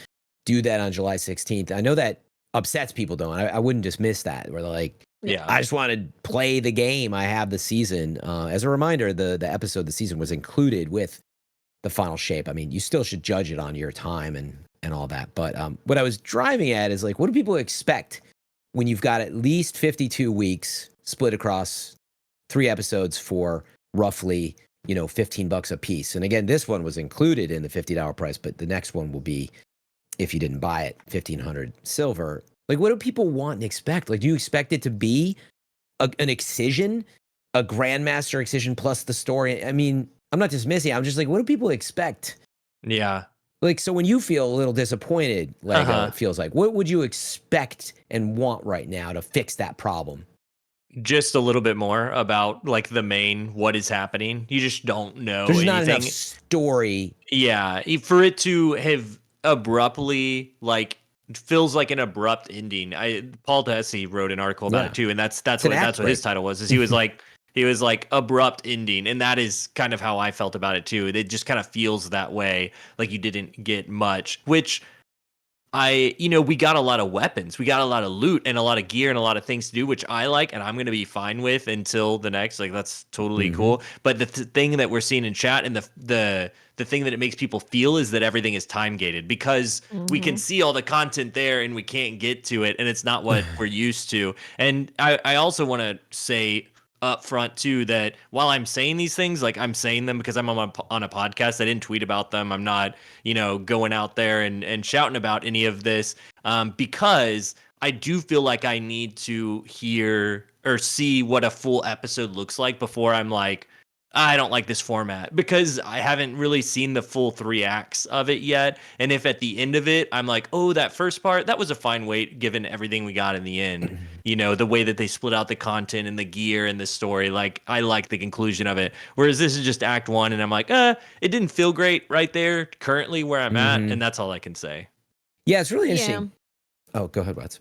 do that on July 16th. I know that upsets people though. And I wouldn't dismiss that. Where they're like, yeah, I just want to play the game. I have the season. As a reminder, the episode, the season was included with the final shape. I mean, you still should judge it on your time and all that. But what I was driving at is like, what do people expect when you've got at least 52 weeks split across 3 episodes for roughly, $15 a piece? And again, this one was included in the $50 price, but the next one will be, if you didn't buy it, 1,500 silver. Like, what do people want and expect? Like, do you expect it to be an Excision, a Grandmaster Excision plus the story? I mean, I'm not dismissing. I'm just like, what do people expect? Yeah. Like, so when you feel a little disappointed, Lego, it feels like, what would you expect and want right now to fix that problem? Just a little bit more about like the main, what is happening. You just don't know There's anything. Not enough story. Yeah. For it to have abruptly, like, feels like an abrupt ending. Paul Dessy wrote an article about it too. And that's what his title was, is he was like abrupt ending, and that is kind of how I felt about it too. It just kind of feels that way, like you didn't get much, which we got a lot of weapons, we got a lot of loot and a lot of gear and a lot of things to do, which I like, and I'm going to be fine with until the next, like that's totally cool. But the thing that we're seeing in chat and the thing that it makes people feel is that everything is time gated because we can see all the content there and we can't get to it, and it's not what we're used to. And I also want to say up front too that while I'm saying these things, like I'm saying them because I'm on a podcast. I didn't tweet about them. I'm not, going out there and shouting about any of this because I do feel like I need to hear or see what a full episode looks like before I'm like, I don't like this format, because I haven't really seen the full 3 acts of it yet. And if at the end of it, I'm like, oh, that first part, that was a fine wait given everything we got in the end, the way that they split out the content and the gear and the story, like I like the conclusion of it. Whereas this is just act 1 and I'm like, it didn't feel great right there currently where I'm at. And that's all I can say. Yeah, it's really interesting. Yeah. Oh, go ahead, Watts.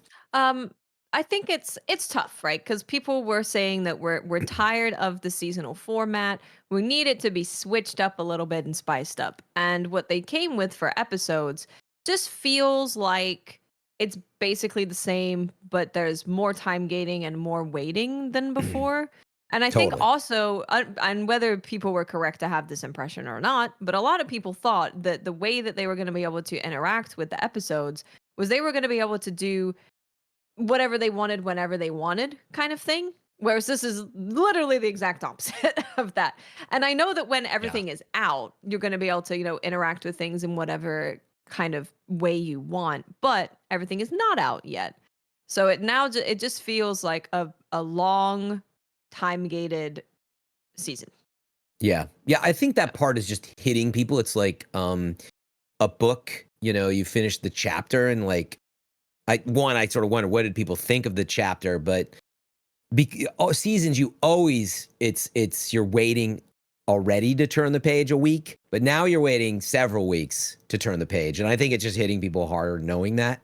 I think it's tough, right? Because people were saying that we're tired of the seasonal format. We need it to be switched up a little bit and spiced up. And what they came with for episodes just feels like it's basically the same, but there's more time gating and more waiting than before. And I think also, and whether people were correct to have this impression or not, but a lot of people thought that the way that they were going to be able to interact with the episodes was they were going to be able to do whatever they wanted whenever they wanted kind of thing, whereas this is literally the exact opposite of that. And I know that when everything is out, you're going to be able to interact with things in whatever kind of way you want, but everything is not out yet. So it just feels like a long time gated season. Yeah. I think that part is just hitting people. It's like a book, you finish the chapter and like I sort of wonder what did people think of the chapter, but seasons you're waiting already to turn the page a week, but now you're waiting several weeks to turn the page, and I think it's just hitting people harder knowing that.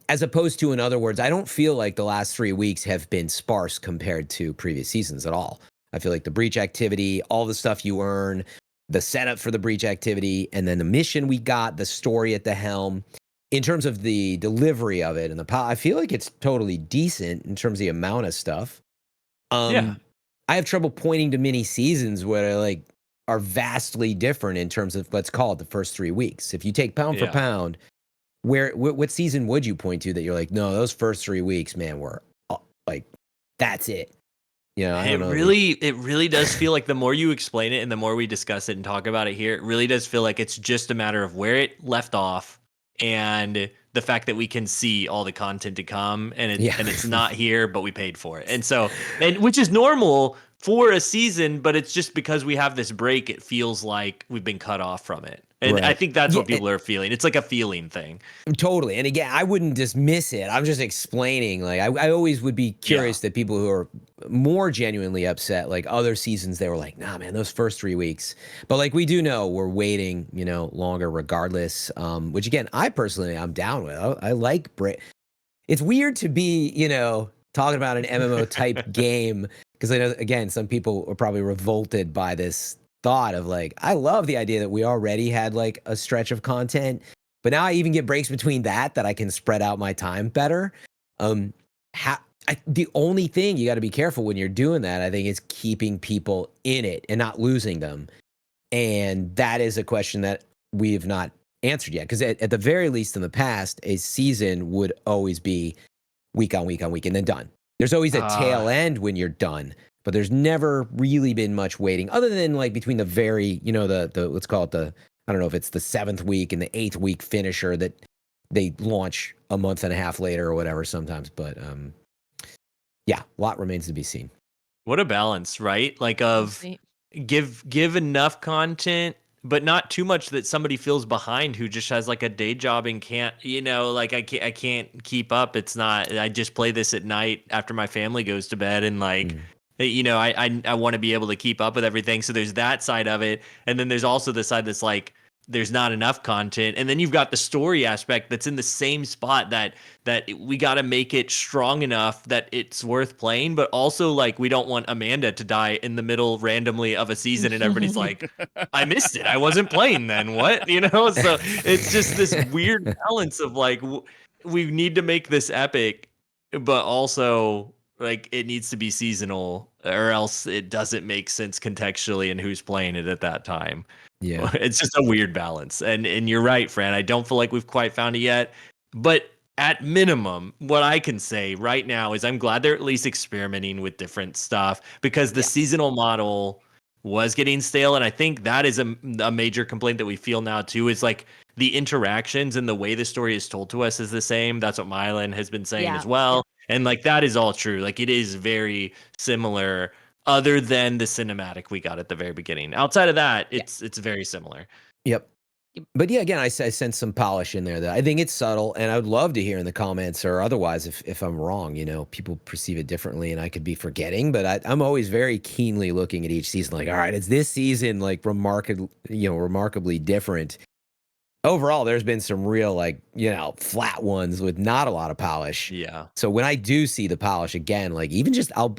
As opposed to, in other words, I don't feel like the last 3 weeks have been sparse compared to previous seasons at all. I feel like the breach activity, all the stuff you earn, the setup for the breach activity, and then the mission we got, the story at the helm. In terms of the delivery of it and I feel like it's totally decent in terms of the amount of stuff. Yeah. I have trouble pointing to mini seasons where like are vastly different in terms of, let's call it, the first 3 weeks. If you take pound for pound, what season would you point to that you're like, no, those first 3 weeks, man, were like, that's it. I don't know. It really does feel like the more you explain it and the more we discuss it and talk about it here, it really does feel like it's just a matter of where it left off and the fact that we can see all the content to come, and it's not here, but we paid for it. And so, which is normal for a season, but it's just because we have this break, it feels like we've been cut off from it. And right. I think that's what people are feeling. It's like a feeling thing. Totally. And again, I wouldn't dismiss it. I'm just explaining. Like, I always would be curious that people who are more genuinely upset, like other seasons, they were like, nah, man, those first 3 weeks. But like, we do know we're waiting, longer regardless. Which again, I'm down with. I like break. It's weird to be, talking about an MMO type game, because I know, again, some people are probably revolted by this thought of like, I love the idea that we already had like a stretch of content, but now I even get breaks between that I can spread out my time better. The only thing you got to be careful when you're doing that, I think, is keeping people in it and not losing them. And that is a question that we have not answered yet, because at the very least in the past, a season would always be week on week on week and then done. There's always a tail end when you're done. But there's never really been much waiting, other than like between the very, the let's call it I don't know if it's the 7th week and the 8th week finisher that they launch a month and a half later or whatever sometimes. But a lot remains to be seen. What a balance, right? Like give enough content, but not too much that somebody feels behind who just has like a day job and can't, like I can't keep up. It's not, I just play this at night after my family goes to bed, and like. I want to be able to keep up with everything. So there's that side of it. And then there's also the side that's like, there's not enough content. And then you've got the story aspect that's in the same spot that we got to make it strong enough that it's worth playing. But also, like, we don't want Amanda to die in the middle randomly of a season and everybody's like, I missed it. I wasn't playing then. What? So it's just this weird balance of like, we need to make this epic, but also like it needs to be seasonal, or else it doesn't make sense contextually and who's playing it at that time. Yeah. It's just a weird balance. And you're right, Fran. I don't feel like we've quite found it yet. But at minimum, what I can say right now is I'm glad they're at least experimenting with different stuff, because the seasonal model was getting stale. And I think that is a major complaint that we feel now too, is like the interactions and the way the story is told to us is the same. That's what Mylan has been saying as well. And like, that is all true. Like, it is very similar, other than the cinematic we got at the very beginning. Outside of that, it's very similar. Yep. But yeah, again, I sense some polish in there that I think it's subtle, and I would love to hear in the comments or otherwise if I'm wrong. People perceive it differently, and I could be forgetting. But I'm always very keenly looking at each season, like, all right, is this season like remarkably different? Overall, there's been some real like flat ones with not a lot of polish. Yeah. So when I do see the polish again, like even just how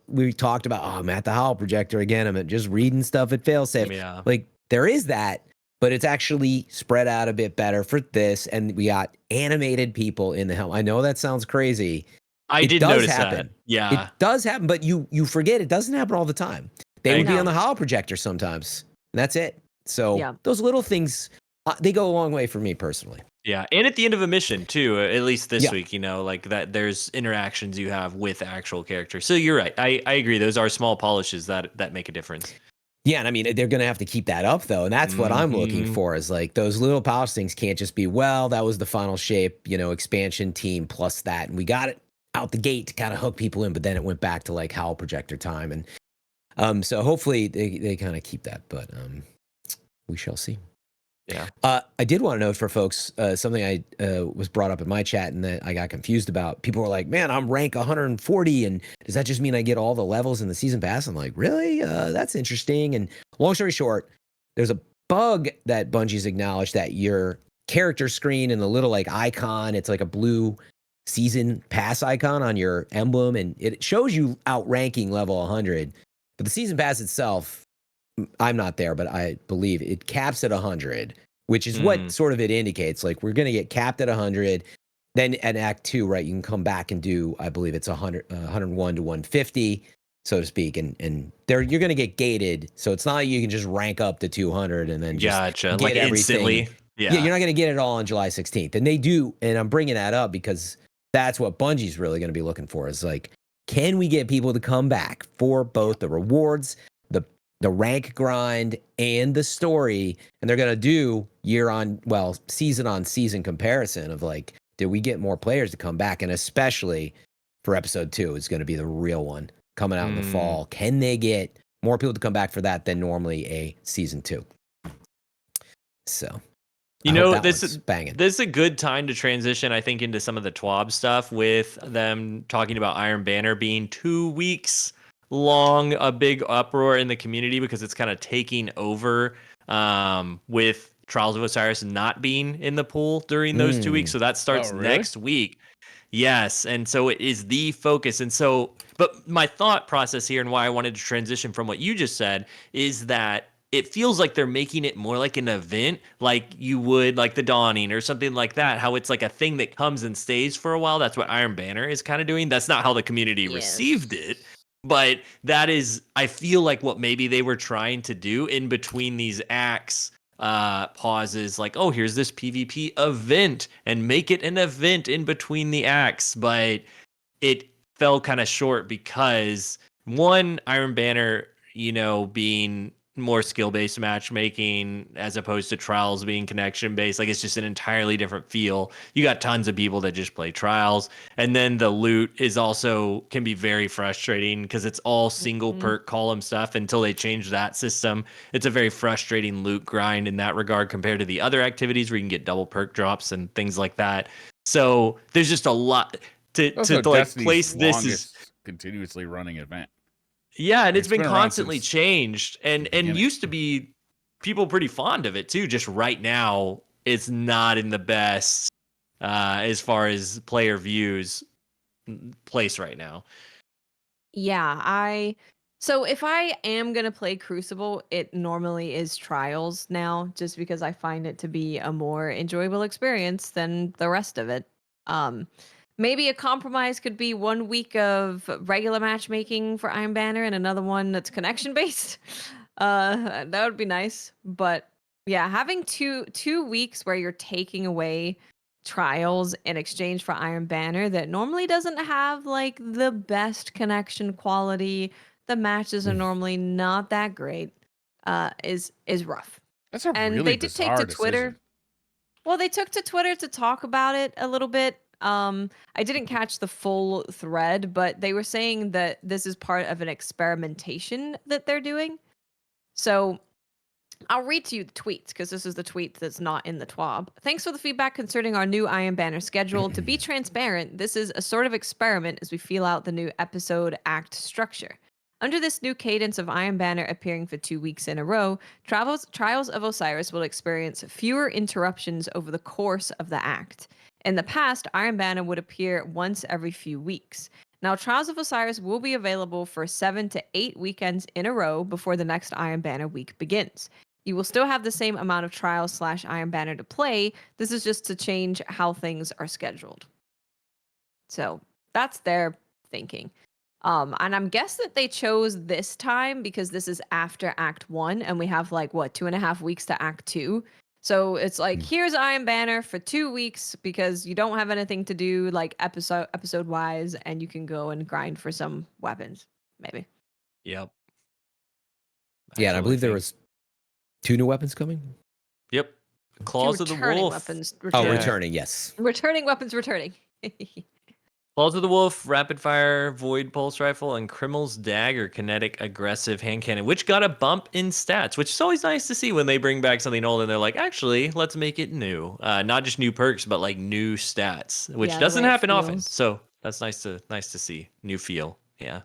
we talked about, I'm at the Howl projector again. I'm just reading stuff at failsafe. Yeah. Like there is that. But it's actually spread out a bit better for this, and we got animated people in the helm. I know that sounds crazy. I did notice that. Yeah. It does happen, but you forget it doesn't happen all the time. They would be on the Howl projector sometimes, and that's it. So those little things, they go a long way for me personally. Yeah, and at the end of a mission too, at least this week, like that there's interactions you have with actual characters. So you're right. I agree. Those are small polishes that make a difference. Yeah, and I mean, they're going to have to keep that up, though. And that's what I'm looking for is like those little polish things can't just be, well, that was the final shape, expansion team plus that. And we got it out the gate to kind of hook people in. But then it went back to like Howl Projector time. And so hopefully they kind of keep that. But we shall see. Yeah. I did want to note for folks something I was brought up in my chat and that I got confused about. People were like, man, I'm rank 140. And does that just mean I get all the levels in the season pass? I'm like, really? That's interesting. And long story short, there's a bug that Bungie's acknowledged that your character screen and the little like icon, it's like a blue season pass icon on your emblem. And it shows you outranking level 100. But the season pass itself, I'm not there, but I believe it caps at 100, which is what sort of it indicates. Like we're going to get capped at 100. Then at Act 2, right, you can come back and do, I believe it's 101 to 150, so to speak. And there you're going to get gated. So it's not like you can just rank up to 200 and then just get like everything. instantly. Yeah, you're not going to get it all on July 16th. And they do, and I'm bringing that up because that's what Bungie's really going to be looking for is like, can we get people to come back for both the rewards, the rank grind, and the story? And they're going to do season on season comparison of like, did we get more players to come back? And especially for episode 2 is going to be the real one coming out in the fall. Can they get more people to come back for that than normally a season 2? So, this is a good time to transition, I think, into some of the TWAB stuff with them talking about Iron Banner being 2 weeks long, a big uproar in the community because it's kind of taking over with Trials of Osiris not being in the pool during those 2 weeks. So that starts next week. Yes. And so it is the focus. And so, but my thought process here and why I wanted to transition from what you just said is that it feels like they're making it more like an event, like you would like the Dawning or something like that, how it's like a thing that comes and stays for a while. That's what Iron Banner is kind of doing. That's not how the community received it. But that is, I feel like what maybe they were trying to do in between these acts pauses, like, oh, here's this PvP event and make it an event in between the acts. But it fell kind of short because one, Iron Banner, being more skill-based matchmaking as opposed to Trials being connection-based. Like, it's just an entirely different feel. You got tons of people that just play Trials. And then the loot is also can be very frustrating because it's all single perk column stuff until they change that system. It's a very frustrating loot grind in that regard compared to the other activities where you can get double perk drops and things like that. So there's just a lot to like place this is continuously running event. Yeah, and it's been constantly changed and used to be people pretty fond of it too. Just right now, it's not in the best as far as player views place right now. Yeah, so if I am going to play Crucible, it normally is Trials now, just because I find it to be a more enjoyable experience than the rest of it. Maybe a compromise could be 1 week of regular matchmaking for Iron Banner and another one that's connection based. That would be nice. But yeah, having two weeks where you're taking away Trials in exchange for Iron Banner that normally doesn't have like the best connection quality. The matches are normally not that great. Is rough. That's a and really they did take to Twitter. Decision. Well, they took to Twitter to talk about it a little bit. I didn't catch the full thread, but they were saying that this is part of an experimentation that they're doing. So I'll read to you the tweets because this is the tweet that's not in the TWAB. Thanks for the feedback concerning our new Iron Banner schedule. To be transparent, this is a sort of experiment as we feel out the new episode act structure. Under this new cadence of Iron Banner appearing for 2 weeks in a row, Trials of Osiris will experience fewer interruptions over the course of the act. In the past, Iron Banner would appear once every few weeks. Now, Trials of Osiris will be available for 7 to 8 weekends in a row before the next Iron Banner week begins. You will still have the same amount of Trials/Iron Banner to play. This is just to change how things are scheduled. So that's their thinking. And I'm guessing that they chose this time because this is after Act 1 and we have 2.5 weeks to Act 2. So it's like, here's Iron Banner for 2 weeks because you don't have anything to do episode wise, and you can go and grind for some weapons, maybe. Yep. Yeah, and I believe there was 2 new weapons coming. Yep. Claws of the Wolf. Weapons returning. Oh, returning, yes. Returning weapons returning. Claws of the Wolf, Rapid Fire, Void Pulse Rifle, and Krimmel's Dagger, Kinetic Aggressive Hand Cannon, which got a bump in stats, which is always nice to see when they bring back something old and they're like, actually, let's make it new. Not just new perks, but like new stats, which doesn't happen often. So that's nice to see. New feel. Yeah.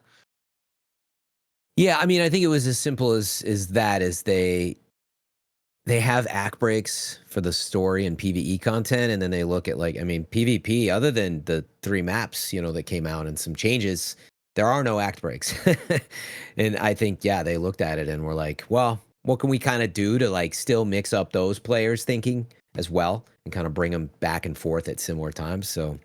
Yeah, I mean, I think it was as simple as that, as they have act breaks for the story and PvE content, and then they look at, like, I mean, PvP, other than the 3 maps, that came out and some changes, there are no act breaks. And I think, yeah, they looked at it and were like, well, what can we kind of do to, like, still mix up those players' thinking as well and kind of bring them back and forth at similar times? So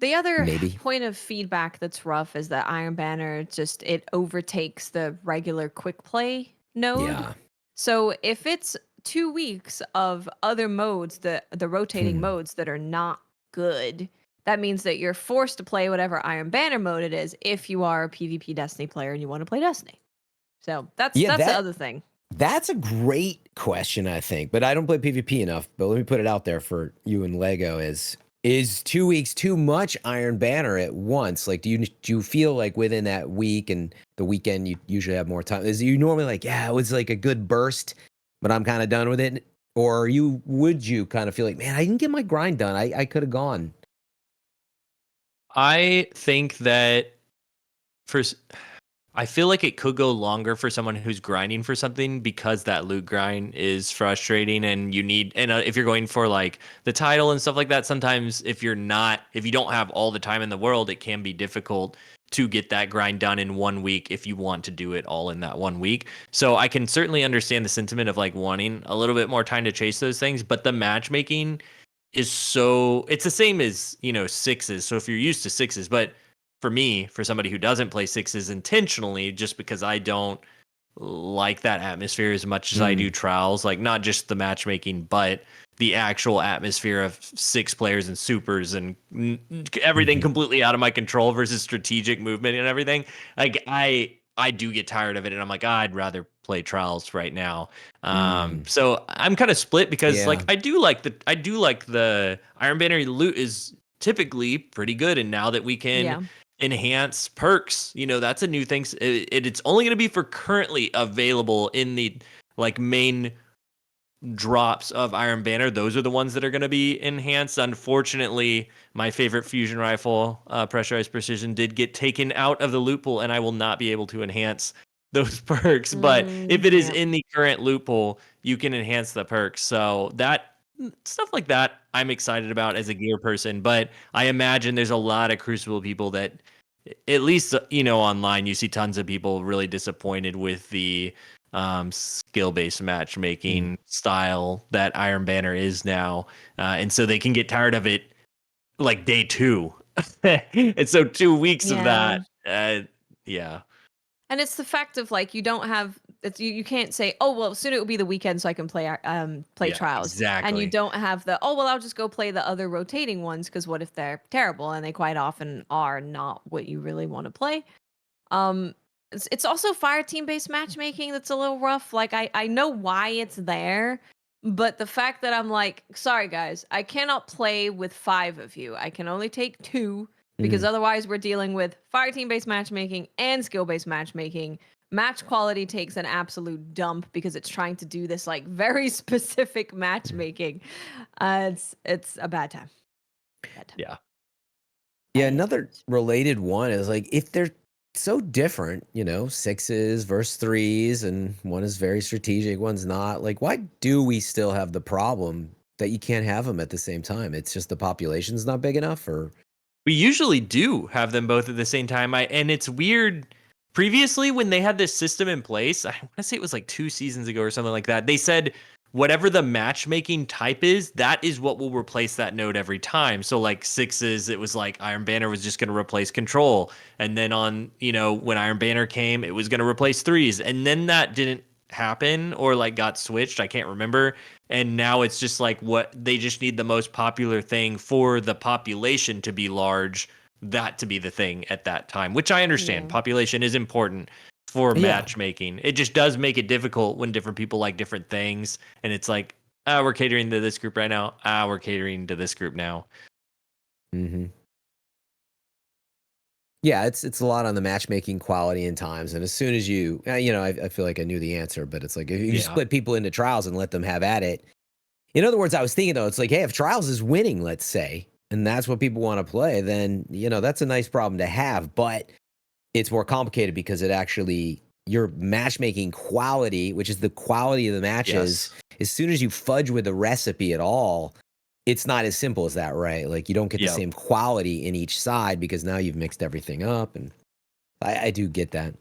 the other maybe point of feedback that's rough is that Iron Banner it overtakes the regular quick play node. Yeah. So if it's 2 weeks of other modes, the rotating modes that are not good, that means that you're forced to play whatever Iron Banner mode it is if you are a PvP Destiny player and you want to play Destiny. So that's the other thing. That's a great question, I think, but I don't play PvP enough. But let me put it out there for you and Lego: is 2 weeks too much Iron Banner at once? Like, do you feel like within that week and the weekend you usually have more time? Is you normally like, yeah, it was like a good burst, but I'm kind of done with it? Or would you kind of feel like, man, I didn't get my grind done. I could have gone. I think that I feel like it could go longer for someone who's grinding for something, because that loot grind is frustrating, and if you're going for like the title and stuff like that, sometimes if you don't have all the time in the world, it can be difficult to get that grind done in 1 week if you want to do it all in that 1 week. So I can certainly understand the sentiment of like wanting a little bit more time to chase those things, but the matchmaking is it's the same as, sixes. So if you're used to sixes, but for me, for somebody who doesn't play sixes intentionally, just because I don't like that atmosphere as much as I do trials, like not just the matchmaking, but the actual atmosphere of 6 players and supers and everything completely out of my control versus strategic movement and everything. Like I do get tired of it, and I'm like, I'd rather play trials right now. So I'm kind of split, because like I do like the Iron Banner loot is typically pretty good, and now that we can enhance perks, that's a new thing. It's only going to be for currently available in the like main drops of Iron Banner. Those are the ones that are going to be enhanced. Unfortunately, my favorite fusion rifle, Pressurized Precision, did get taken out of the loot pool, and I will not be able to enhance those perks. But if it is in the current loot pool, you can enhance the perks. So that stuff like that, I'm excited about as a gear person. But I imagine there's a lot of Crucible people that, at least online, you see tons of people really disappointed with the skill-based matchmaking style that Iron Banner is now, and so they can get tired of it like day 2. And so 2 weeks of that, and it's the fact of like, you don't have you can't say, oh well, soon it will be the weekend so I can play trials. Exactly. And you don't have the, oh well, I'll just go play the other rotating ones, because what if they're terrible? And they quite often are not what you really want to play. It's also Fireteam based matchmaking that's a little rough. Like, I know why it's there, but the fact that I'm like, sorry guys, I cannot play with 5 of you. I can only take 2, because otherwise we're dealing with Fireteam based matchmaking and skill based matchmaking. Match quality takes an absolute dump because it's trying to do this like very specific matchmaking. It's a bad time. Yeah. Another related one is like, if they're so different, 6s versus 3s, and one is very strategic, one's not. Like, why do we still have the problem that you can't have them at the same time? It's just the population's not big enough, or we usually do have them both at the same time. And it's weird. Previously, when they had this system in place, I want to say it was like 2 seasons ago or something like that, they said whatever the matchmaking type is, that is what will replace that node every time. So like 6s, it was like Iron Banner was just going to replace Control. And then on, when Iron Banner came, it was going to replace 3s. And then that didn't happen, or like got switched. I can't remember. And now it's just like, what they just need the most popular thing for the population to be large, that to be the thing at that time, which I understand. Population is important. for matchmaking. It just does make it difficult when different people like different things, and it's like, we're catering to this group right now. We're catering to this group now. Mm-hmm. Yeah, it's a lot on the matchmaking quality and times. And as soon as you, I feel like I knew the answer, but it's like if you split people into trials and let them have at it. In other words, I was thinking, though, it's like, hey, if trials is winning, let's say, and that's what people want to play, then, that's a nice problem to have. But it's more complicated because it actually, your matchmaking quality, which is the quality of the matches, as soon as you fudge with the recipe at all, it's not as simple as that, right? Like, you don't get the same quality in each side because now you've mixed everything up. And I do get that.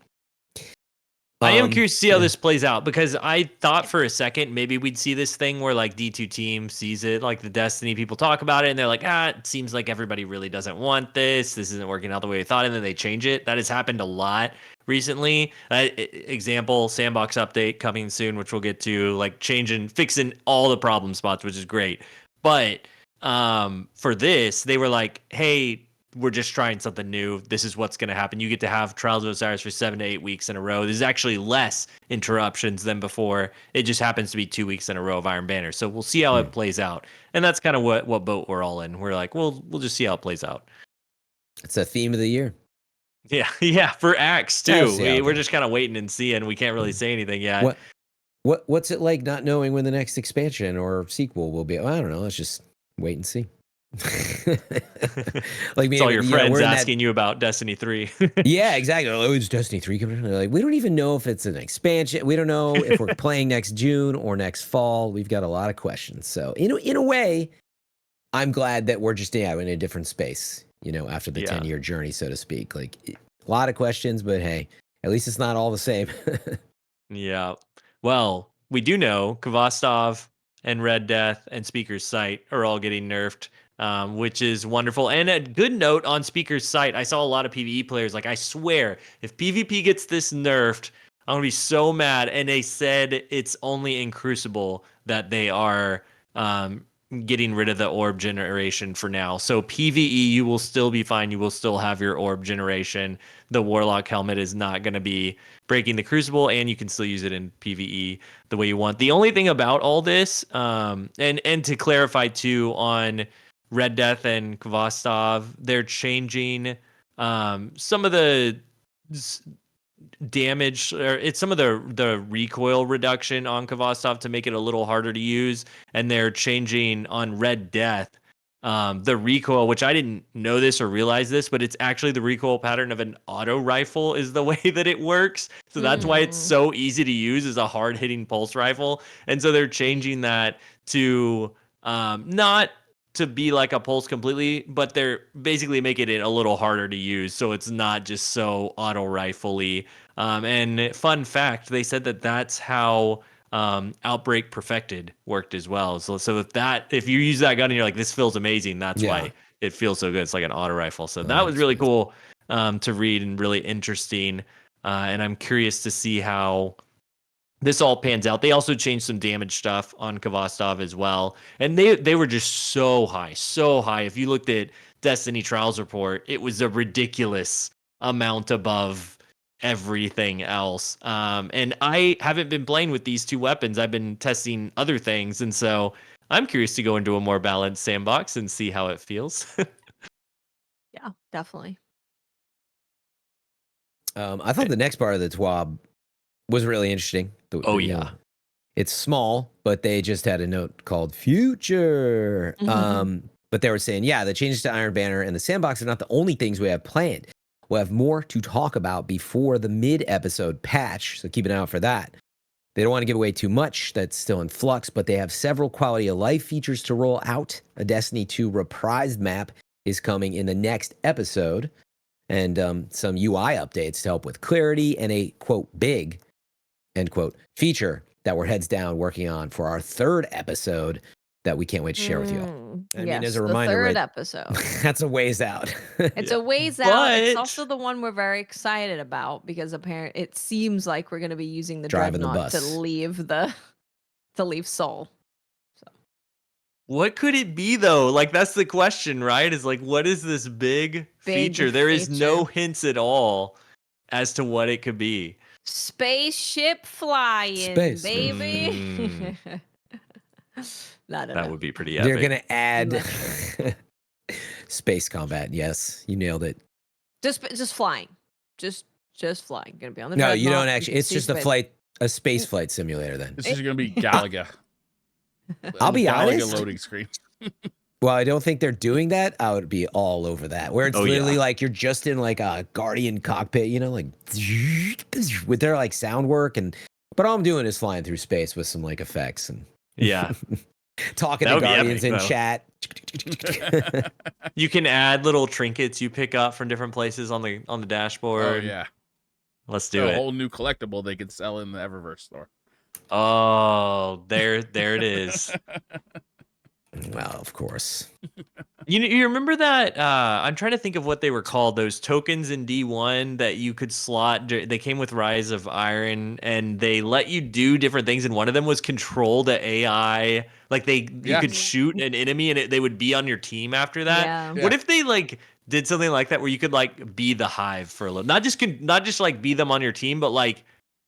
I am curious to see how this plays out, because I thought for a second maybe we'd see this thing where like D2 team sees it, like the Destiny people talk about it, and they're like, it seems like everybody really doesn't want this. This isn't working out the way we thought, and then they change it. That has happened a lot recently. Example, Sandbox update coming soon, which we'll get to, like fixing all the problem spots, which is great. But for this, they were like, hey, we're just trying something new. This is what's going to happen. You get to have Trials of Osiris for 7 to 8 weeks in a row. There's actually less interruptions than before. It just happens to be 2 weeks in a row of Iron Banner. So we'll see how it plays out. And that's kind of what boat we're all in. We're like, we'll just see how it plays out. It's a theme of the year. Yeah, for Axe too. We're just kind of waiting and seeing. We can't really say anything yet. What's it like not knowing when the next expansion or sequel will be? Well, I don't know. Let's just wait and see. Like it's all your friends asking you about Destiny 3. Yeah, exactly. Oh, it's Destiny 3 coming. Like, we don't even know if it's an expansion. We don't know if we're playing next June or next fall. We've got a lot of questions. So in a way, I'm glad that we're just in a different space, after the 10-year journey, so to speak. Like, a lot of questions, but hey, at least it's not all the same. Yeah. Well, we do know Khvostov and Red Death and Speaker's Sight are all getting nerfed, which is wonderful. And a good note on Speaker's Sight, I saw a lot of PvE players like, I swear, if PvP gets this nerfed, I'm going to be so mad. And they said it's only in Crucible that they are getting rid of the orb generation for now. So PvE, you will still be fine. You will still have your orb generation. The Warlock helmet is not going to be breaking the Crucible, and you can still use it in PvE the way you want. The only thing about all this, and to clarify too, on Red Death and Khvostov, they're changing some of the damage, or it's some of the recoil reduction on Khvostov to make it a little harder to use, and they're changing on Red Death the recoil, which I didn't know this or realize this, but it's actually the recoil pattern of an auto rifle is the way that it works. So that's why it's so easy to use as a hard hitting pulse rifle. And so they're changing that to not to be like a pulse completely, but they're basically making it a little harder to use, so it's not just so auto rifle-y. And fun fact, they said that that's how Outbreak Perfected worked as well. So if you use that gun and you're like, this feels amazing, that's why it feels so good. It's like an auto rifle. So that was really cool to read and really interesting. And I'm curious to see how this all pans out. They also changed some damage stuff on Khvostov as well. And they were just so high. If you looked at Destiny Trials Report, it was a ridiculous amount above everything else. And I haven't been playing with these two weapons. I've been testing other things. And so I'm curious to go into a more balanced sandbox and see how it feels. Yeah, definitely. I thought the next part of the TWAB was really interesting. It's small, but they just had a note called Future. But they were saying, the changes to Iron Banner and the Sandbox are not the only things we have planned. We'll have more to talk about before the mid-episode patch, so keep an eye out for that. They don't want to give away too much. That's still in flux, but they have several quality of life features to roll out. A Destiny 2 reprised map is coming in the next episode, and some UI updates to help with clarity, and a, quote, big, end quote, feature that we're heads down working on for our third episode that we can't wait to share with you. I mean, as a reminder, the third episode. That's a ways out. It's a ways out. It's also the one we're very excited about because apparently it seems like we're going to be using the Dreadnought to leave Seoul. So, what could it be though? Like that's the question, right? Is like, what is this big feature? There is no hints at all as to what it could be. Spaceship flying, Space. baby. That would be pretty They're epic. gonna add Not sure. space combat. Yes, you nailed it. Just flying. Just flying. Gonna be on the No, you dreadnought, don't actually. can It's see just a space flight simulator. Then This is gonna be Galaga. I'll be Galaga honest. loading screen. Well, I don't think they're doing that. I would be all over that. Where it's literally like you're just in like a Guardian cockpit, you know, like with their like sound work but all I'm doing is flying through space with some like effects and talking to Guardians in chat. You can add little trinkets you pick up from different places on the dashboard. Oh yeah. Let's do it. A whole new collectible they could sell in the Eververse store. Oh, there it is. Well, of course. You remember that? I'm trying to think of what they were called. Those tokens in D1 that you could slot. They came with Rise of Iron, and they let you do different things. And one of them was control the AI. Like you could shoot an enemy, and they would be on your team after that. Yeah. What if they like did something like that, where you could like be the Hive for a little, not just like be them on your team, but like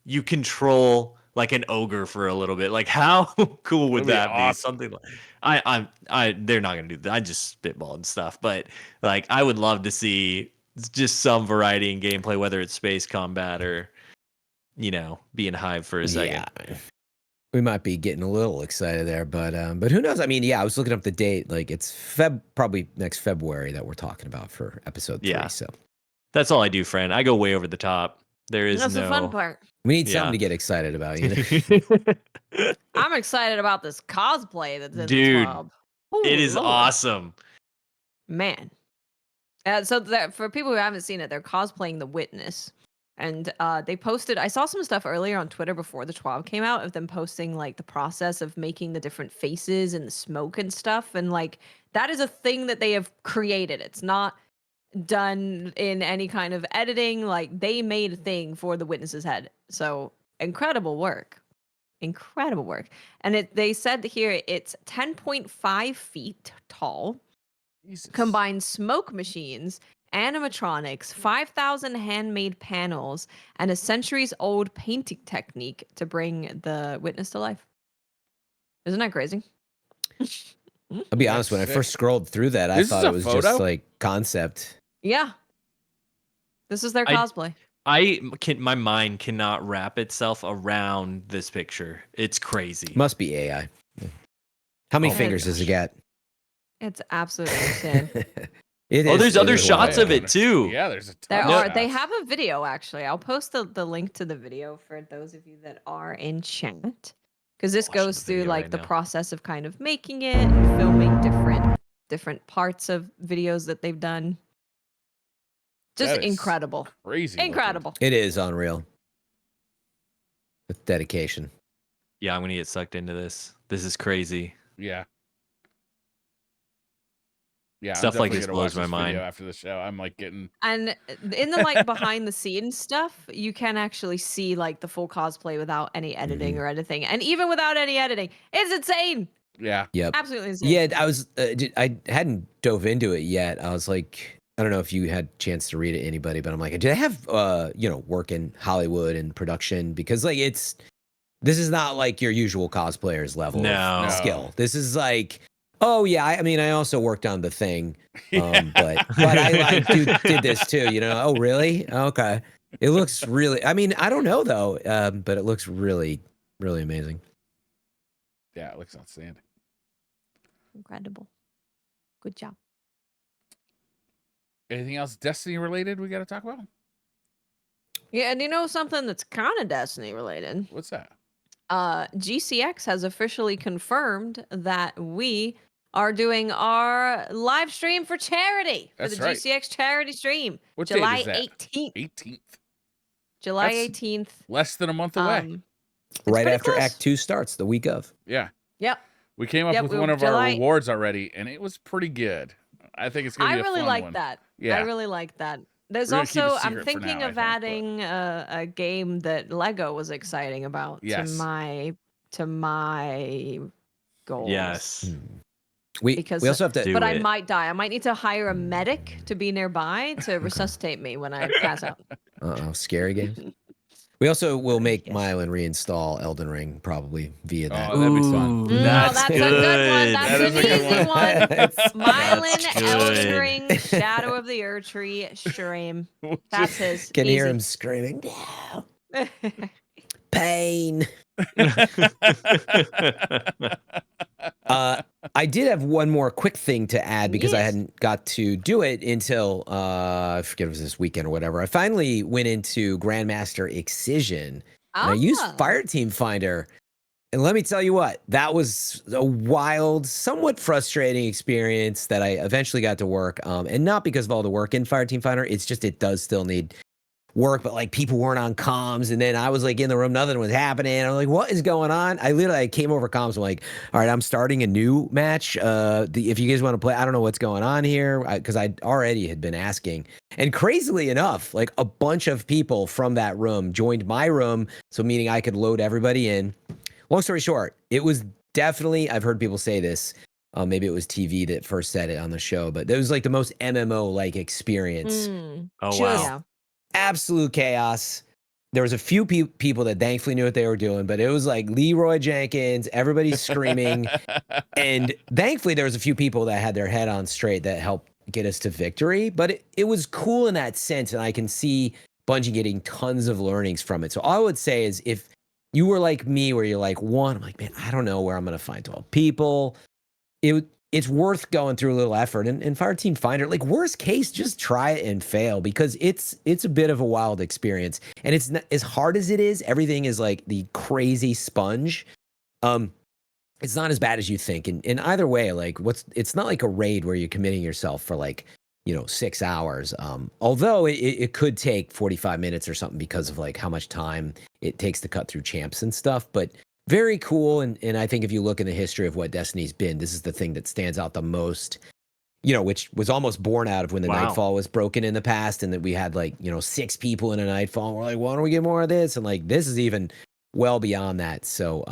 you control like an ogre for a little bit. Like how cool would that be? Awesome. Something like they're not gonna do that. I just spitball and stuff, but like I would love to see just some variety in gameplay, whether it's space combat or being Hive for a second. Yeah. We might be getting a little excited there, but who knows? I mean, yeah, I was looking up the date. Like it's probably next February that we're talking about for episode 3. So that's all I do, friend. I go way over the top. That's the fun part. We need something to get excited about, you know? I'm excited about this cosplay that's in the club. It is awesome. Man. So for people who haven't seen it, they're cosplaying the Witness. And they posted, I saw some stuff earlier on Twitter before the TWAB came out of them posting like the process of making the different faces and the smoke and stuff. And like, that is a thing that they have created. It's not done in any kind of editing. Like they made a thing for the Witness's head. So incredible work. And they said here it's 10.5 feet tall. Jesus. Combines smoke machines, animatronics, 5,000 handmade panels, and a centuries-old painting technique to bring the Witness to life. Isn't that crazy? I'll be honest, when I first scrolled through that, I thought it was just like concept. Yeah. This is their cosplay. My mind cannot wrap itself around this picture. It's crazy. Must be AI. How many fingers does it get? It's absolutely insane. There's other shots of it too. Yeah, there's a ton of They have a video actually. I'll post the link to the video for those of you that are in chat. Because this goes through like the process of kind of making it and filming different parts of videos that they've done. Just incredible. Crazy. Incredible. It is unreal. With dedication. Yeah, I'm gonna get sucked into this. This is crazy. Yeah. Yeah, stuff like this blows my mind. After the show, I'm like getting. And in the like behind the scenes stuff, you can actually see like the full cosplay without any editing or anything, and even without any editing, it's insane. Yeah. Yep. Absolutely insane. Yeah, I hadn't dove into it yet. I was like, I don't know if you had a chance to read it, anybody, but I'm like, do they have work in Hollywood and production? Because like this is not like your usual cosplayer's level of skill. This is like. Oh yeah, I mean, I also worked on The Thing, but I like did this too. Oh really? Okay, it looks really. I mean, I don't know though, but it looks really, really amazing. Yeah, it looks outstanding. Incredible. Good job. Anything else Destiny related we got to talk about? Yeah, and something that's kind of Destiny related. What's that? GCX has officially confirmed that we are doing our live stream for charity for the GCX charity stream. What July date is that? 18th. 18th. July 18th. Less than a month away. Right after close. Act 2 starts, the week of. Yeah. Yep. We came up with one of our rewards already, and it was pretty good. I think it's gonna be a fun one. I really like that. Yeah. I really like that. There's also, I'm thinking of adding a game that Lego was exciting about to my goals. Yes. We also have to. But I might die. I might need to hire a medic to be nearby to resuscitate me when I pass out. Scary games. We also will make Yes. Mylan reinstall Elden Ring probably via that. Oh, that'd be fun. Ooh, That's a good one. good. That's That is an a good easy one. one. It's- Mylan, That's Elden good. Ring, Shadow of the Erdtree stream. That's his. Can easy. hear him screaming, pain. I did have one more quick thing to add because I Yes. hadn't got to do it until I forget if it was this weekend or whatever. I finally went into Grandmaster Excision and I used Fireteam Finder. And let me tell you what, that was a wild, somewhat frustrating experience that I eventually got to work. And not because of all the work in Fireteam Finder, it's just it does still need work, but like people weren't on comms, and then I was like in the room, nothing was happening. I'm like, what is going on? I came over comms. I'm like, all right, I'm starting a new match. If you guys want to play, I don't know what's going on here because I already had been asking. And crazily enough, like a bunch of people from that room joined my room, so meaning I could load everybody in. Long story short, it was definitely, I've heard people say this. Maybe it was TV that first said it on the show, but it was like the most MMO like experience. Oh, Just wow. Yeah. absolute chaos. There was a few people that thankfully knew what they were doing, but it was like Leroy Jenkins, everybody's screaming. And thankfully there was a few people that had their head on straight that helped get us to victory. But it was cool in that sense. And I can see Bungie getting tons of learnings from it. So all I would say is if you were like me, where you're like, I'm like, man, I don't know where I'm going to find 12 people. It's worth going through a little effort. And Fireteam Finder, like worst case, just try it and fail because it's a bit of a wild experience. And it's not, as hard as it is, everything is like the crazy sponge. It's not as bad as you think. And either way, like it's not like a raid where you're committing yourself for like, 6 hours. Although it could take 45 minutes or something because of like how much time it takes to cut through champs and stuff. But very cool. And I think if you look in the history of what Destiny's been, this is the thing that stands out the most, which was almost born out of when the Nightfall was broken in the past. And that we had like, 6 people in a Nightfall. And we're like, why don't we get more of this? And like, this is even well beyond that. So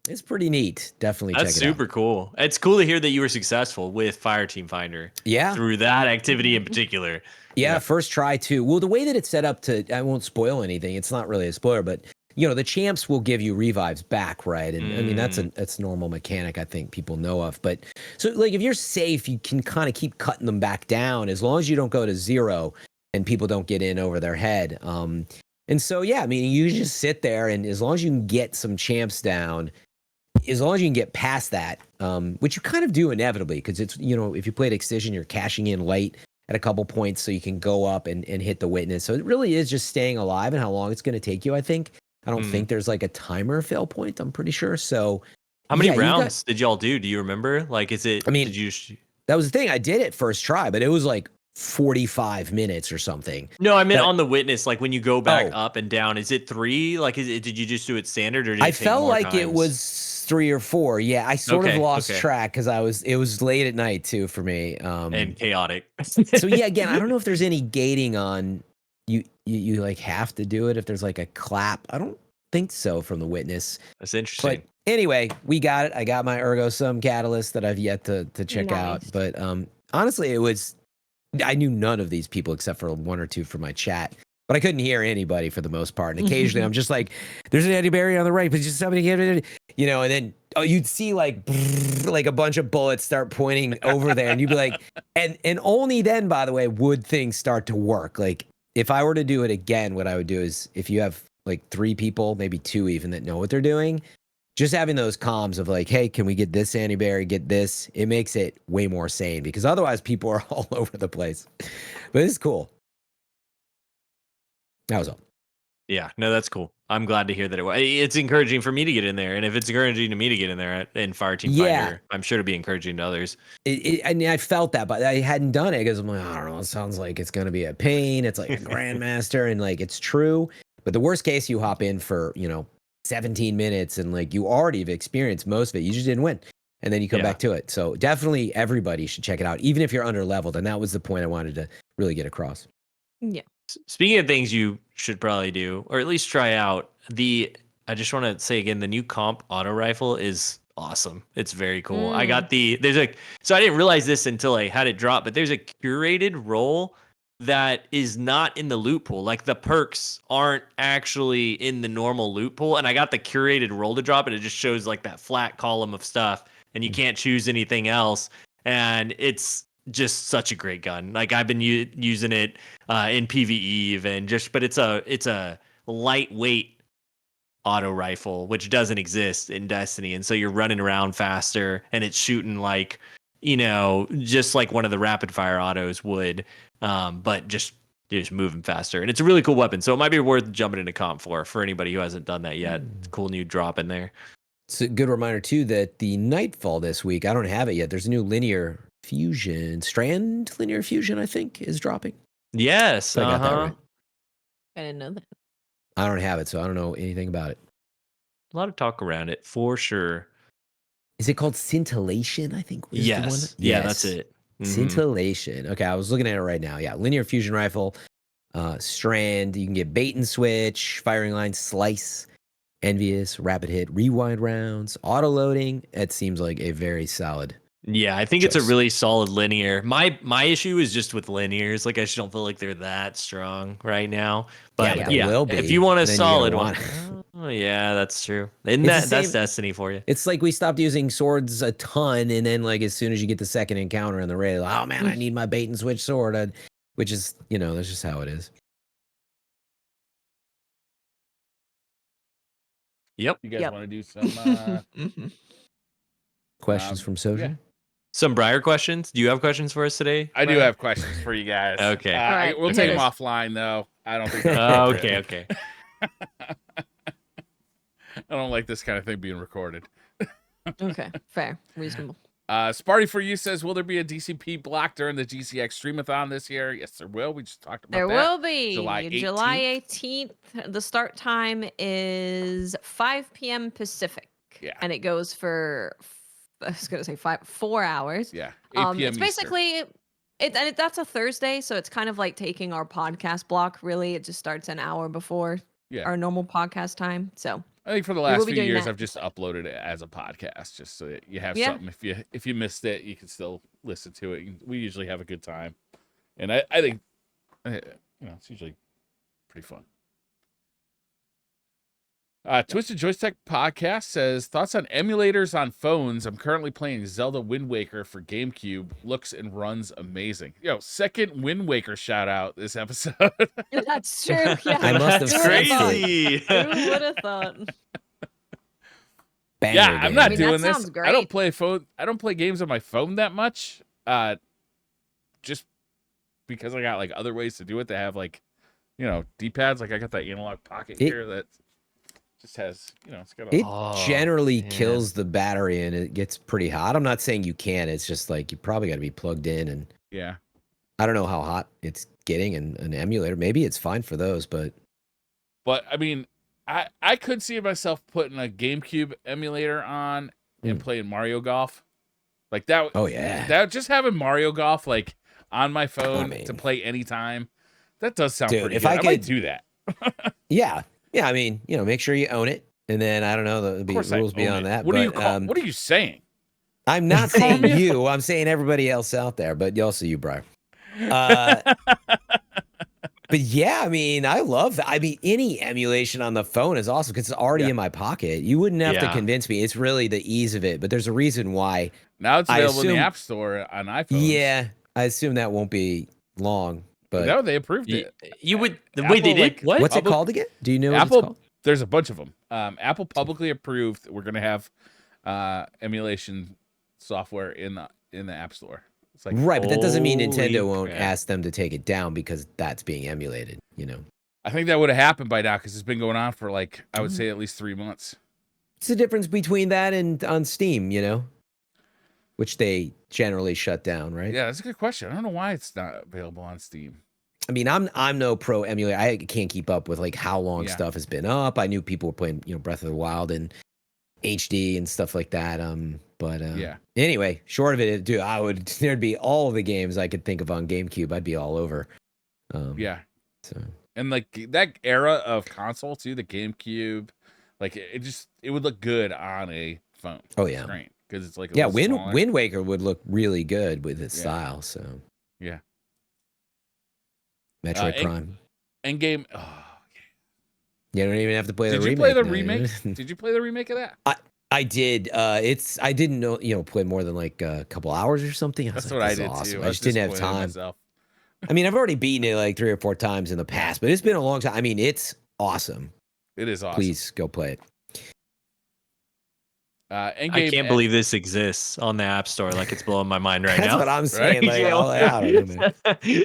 it's pretty neat. Definitely check it out. That's super cool. It's cool to hear that you were successful with Fireteam Finder. Yeah. Through that activity in particular. Yeah, first try too. Well, the way that it's set up I won't spoil anything. It's not really a spoiler, but the champs will give you revives back, right? And I mean, that's a normal mechanic I think people know of. But so like if you're safe, you can kind of keep cutting them back down as long as you don't go to 0 and people don't get in over their head. And so, yeah, I mean, you just sit there and as long as you can get some champs down, as long as you can get past that, which you kind of do inevitably, because it's, if you played Excision, you're cashing in late at a couple points so you can go up and hit the witness. So it really is just staying alive and how long it's going to take you, I think. I don't think there's like a timer fail point, I'm pretty sure. So how many rounds did y'all do? Do you remember? Like, is it, did you? That was the thing. I did it first try, but it was like 45 minutes or something. No, I meant on the witness, like when you go back up and down, is it 3? Like, did you just do it standard or did I it take felt more like times? It was 3 or 4. Yeah, I sort of lost track because it was late at night too for me. And chaotic. So yeah, again, I don't know if there's any gating on you like have to do it if there's like a clap. I don't think so from the witness. That's interesting. But anyway, we got it. I got my Ergo Sum Catalyst that I've yet to check out. But honestly, I knew none of these people except for 1 or 2 from my chat. But I couldn't hear anybody for the most part. And occasionally I'm just like, there's an anti-barrier on the right, but just somebody get it, and then you'd see like a bunch of bullets start pointing over there. And you'd be like, and only then, by the way, would things start to work. Like if I were to do it again, what I would do is if you have like 3 people, maybe 2 even that know what they're doing, just having those comms of like, hey, can we get this anti-barrier, get this? It makes it way more sane because otherwise people are all over the place. But it's cool. That was all. Yeah, no, that's cool. I'm glad to hear that it's encouraging for me to get in there. And if it's encouraging to me to get in there in Fireteam Finder, I'm sure to be encouraging to others. I mean, I felt that, but I hadn't done it because I'm like, I don't know, it sounds like it's going to be a pain. It's like a Grandmaster and like it's true. But the worst case, you hop in for, 17 minutes and like you already have experienced most of it. You just didn't win. And then you come back to it. So definitely everybody should check it out, even if you're under leveled. And that was the point I wanted to really get across. Yeah. Speaking of things you should probably do, or at least try out, I just want to say again, the new comp auto rifle is awesome. It's very cool. I got so I didn't realize this until I had it drop, but there's a curated role that is not in the loot pool. Like the perks aren't actually in the normal loot pool. And I got the curated roll to drop, and it just shows like that flat column of stuff, and you can't choose anything else. And it's just such a great gun. Like I've been using it in PvE even, but it's a lightweight auto rifle, which doesn't exist in Destiny. And so you're running around faster, and it's shooting like, just like one of the rapid fire autos would, but just moving faster. And it's a really cool weapon. So it might be worth jumping into comp for anybody who hasn't done that yet. It's a cool new drop in there. It's a good reminder too that the Nightfall this week, I don't have it yet. There's a new linear fusion, Strand linear fusion, I think, is dropping. Yes. I got that right. I didn't know that. I don't have it, so I don't know anything about it. A lot of talk around it for sure. Is it called Scintillation? I think. Yes. The one? Yeah, that's it. Scintillation. Okay, I was looking at it right now. Yeah, linear fusion rifle, Strand. You can get bait and switch, firing line, slice, envious, rapid hit, rewind rounds, auto loading. It seems like a very solid. Yeah, I think it's a really solid linear. My issue is just with linears. Like I just don't feel like they're that strong right now. But they will be, if you want a then solid one, yeah, that's true. And that's Destiny for you. It's like we stopped using swords a ton, and then like as soon as you get the second encounter in the raid, like, oh man, I need my bait and switch sword, which is that's just how it is. Yep. You guys want to do some questions from social? Yeah. Some Briar questions? Do you have questions for us today? I do have questions for you guys. Okay. All right. We'll take them offline, though. I don't think. Okay. I don't like this kind of thing being recorded. Okay, fair, reasonable. Sparty for you says, will there be a DCP block during the GCX Streamathon this year? Yes, there will. We just talked about There that. will be. July July 18th. The start time is 5 p.m. Pacific. Yeah. And it goes for, I was going to say 4 hours. Yeah. 8 p.m. It's basically, that's a Thursday, so it's kind of like taking our podcast block, really. It just starts an hour before our normal podcast time. So I think for the last few years, I've just uploaded it as a podcast, just so that you have something. If you missed it, you can still listen to it. We usually have a good time, and I think it's usually pretty fun. Twisted Joystick Podcast says, thoughts on emulators on phones. I'm currently playing Zelda Wind Waker for GameCube. Looks and runs amazing. Second Wind Waker shout out this episode. That's true. Yeah, I must have crazy. Who would have thought? I'm not doing this. Sounds great. I don't play phone. I don't play games on my phone that much. Just because I got like other ways to do it. They have like, D-pads. Like I got that analog pocket here that just has, it's got it generally kills the battery and it gets pretty hot. I'm not saying you can't. It's just like you probably got to be plugged in, and I don't know how hot it's getting in an emulator. Maybe it's fine for those, but I mean, I could see myself putting a GameCube emulator on and playing Mario Golf like that. Oh yeah, that just having Mario Golf like on my phone to play anytime. That does sound pretty good. I might do that. Yeah, I mean, make sure you own it, and then I don't know, there'll be rules beyond that. What are you saying? I'm not saying you. I'm saying everybody else out there, but also you, Brian. But yeah, I mean, I love that. I mean, any emulation on the phone is awesome because it's already in my pocket. You wouldn't have to convince me. It's really the ease of it. But there's a reason why. Now it's available in the App Store on iPhone. Yeah, I assume that won't be long. But no, they approved it. You would Apple, wait? They did what? What's it called again? Do you know what Apple? It's called? There's a bunch of them. Apple publicly approved. We're gonna have emulation software in the App Store. It's like, right, but that doesn't mean Nintendo won't ask them to take it down because that's being emulated. I think that would have happened by now because it's been going on for like I would say at least 3 months. It's the difference between that and on Steam, which they generally shut down, right? Yeah, that's a good question. I don't know why it's not available on Steam. I mean, I'm no pro emulator. I can't keep up with like how long stuff has been up. I knew people were playing, Breath of the Wild and HD and stuff like that. But anyway, short of it, dude, there'd be all the games I could think of on GameCube. I'd be all over. So and like that era of console too, the GameCube, like it would look good on a phone. Oh yeah, screen. Because it's like Wind Waker would look really good with its style. So yeah. Metroid Prime. Endgame. You don't even have to play the remake. Did you play the remake? Did you play the remake of that? I did. I didn't know, play more than like a couple hours or something. That's what I did too. I just didn't have time. Myself. I mean, I've already beaten it like 3 or 4 times in the past, but it's been a long time. I mean, it's awesome. It is awesome. Please go play it. I can't believe this exists on the App Store. Like, it's blowing my mind right now. That's what I'm saying. Right? I don't know, man.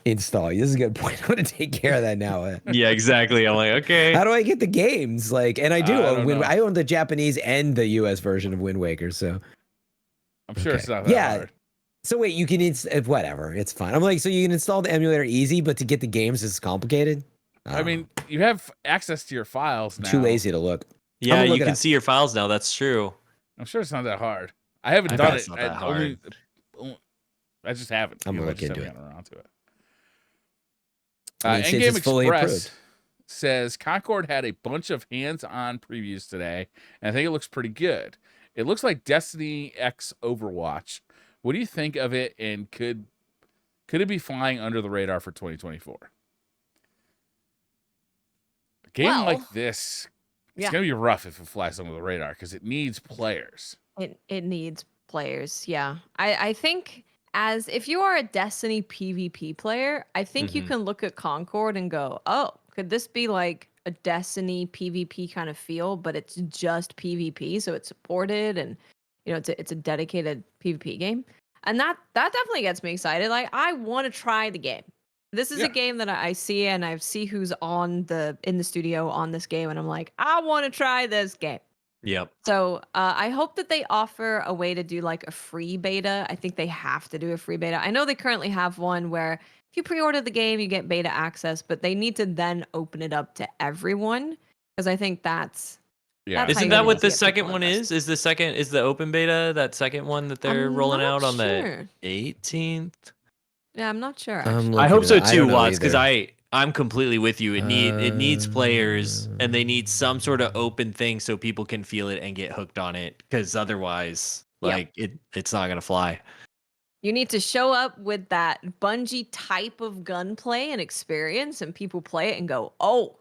Install. This is a good point. I'm gonna take care of that now. Yeah, exactly. I'm like, okay. How do I get the games? Like, and I do. I own the Japanese and the US version of Wind Waker, so I'm sure it's not that hard. So wait, you can whatever. It's fine. I'm like, so you can install the emulator easy, but to get the games, it's complicated. I mean, you have access to your files now. Too lazy to look. Yeah, you can see your files now. That's true. I'm sure it's not that hard. I haven't done it. Not that hard. I just haven't. I'm gonna look into it. Gotten around to it. Endgame Express says Concord had a bunch of hands-on previews today, and I think it looks pretty good. It looks like Destiny X Overwatch. What do you think of it, and could it be flying under the radar for 2024? A game like this, it's going to be rough if it flies under the radar because it needs players. It needs players, yeah. I think if you are a Destiny PvP player, I think you can look at Concord and go, oh, could this be like a Destiny PvP kind of feel, but it's just PvP, so it's supported and it's a dedicated PvP game. And that definitely gets me excited. Like, I want to try the game. This is a game that I see, and I see who's in the studio on this game, and I'm like, I want to try this game. Yep. So I hope that they offer a way to do like a free beta. I think they have to do a free beta. I know they currently have one where if you pre-order the game, you get beta access, but they need to then open it up to everyone because I think that's Isn't that what the second one is? Is the open beta that second one that they're rolling out on the 18th? Yeah, I'm not sure. I hope so too, Watts, because I'm completely with you. It needs players, and they need some sort of open thing so people can feel it and get hooked on it. Because otherwise, it's not gonna fly. You need to show up with that Bungie type of gunplay and experience, and people play it and go, "Oh,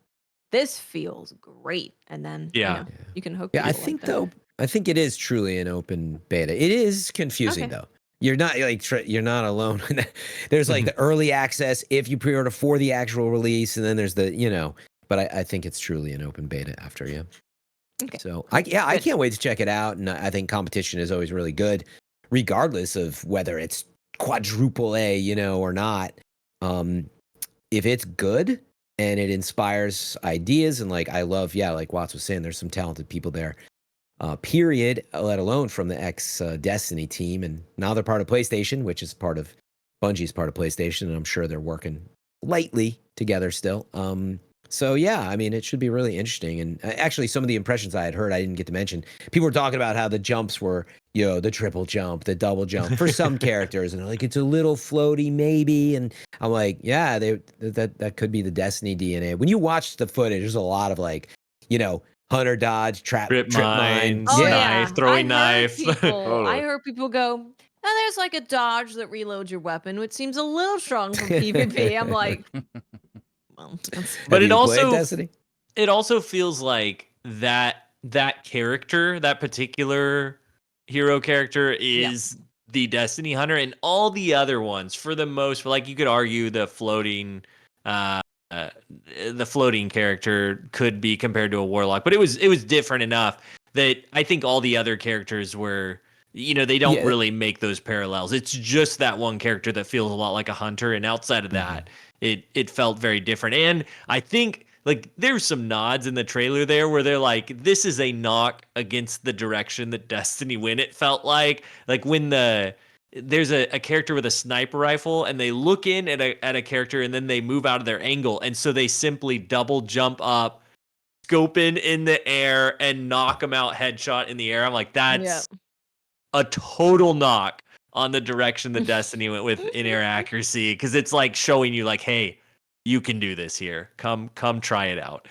this feels great," and then you can hook. Yeah, I think I think it is truly an open beta. It is confusing though. You're not you're not alone. There's like the early access if you pre-order for the actual release, and then there's the But I think it's truly an open beta after Okay. So I can't wait to check it out, and I think competition is always really good, regardless of whether it's quadruple A, or not. If it's good and it inspires ideas, and I love, like Watts was saying, there's some talented people there. Period, let alone from the Destiny team. And now they're part of PlayStation, which is Bungie's part of PlayStation, and I'm sure they're working lightly together still. So yeah, I mean, it should be really interesting. And actually, some of the impressions I had heard, I didn't get to mention. People were talking about how the jumps were, the triple jump, the double jump for some characters, and they're like, it's a little floaty maybe. And I'm like, yeah, that could be the Destiny DNA. When you watch the footage, there's a lot of hunter dodge, trip mine, knife, throwing knife. I heard people go, there's like a dodge that reloads your weapon, which seems a little strong for PvP. I'm like, well, but it also feels like that character, that particular hero character is the Destiny hunter, and all the other ones, for the most, you could argue the floating character could be compared to a warlock, but it was different enough that I think all the other characters were, they don't really make those parallels. It's just that one character that feels a lot like a hunter, and outside of that, it felt very different. And I think there's some nods in the trailer there where they're like, this is a knock against the direction that Destiny went. It felt like when there's a character with a sniper rifle, and they look in at a character, and then they move out of their angle, and so they simply double jump up, scope in the air, and knock them out headshot in the air. I'm like, that's a total knock on the direction that Destiny went with in-air accuracy, because it's showing you hey, you can do this here. Come try it out.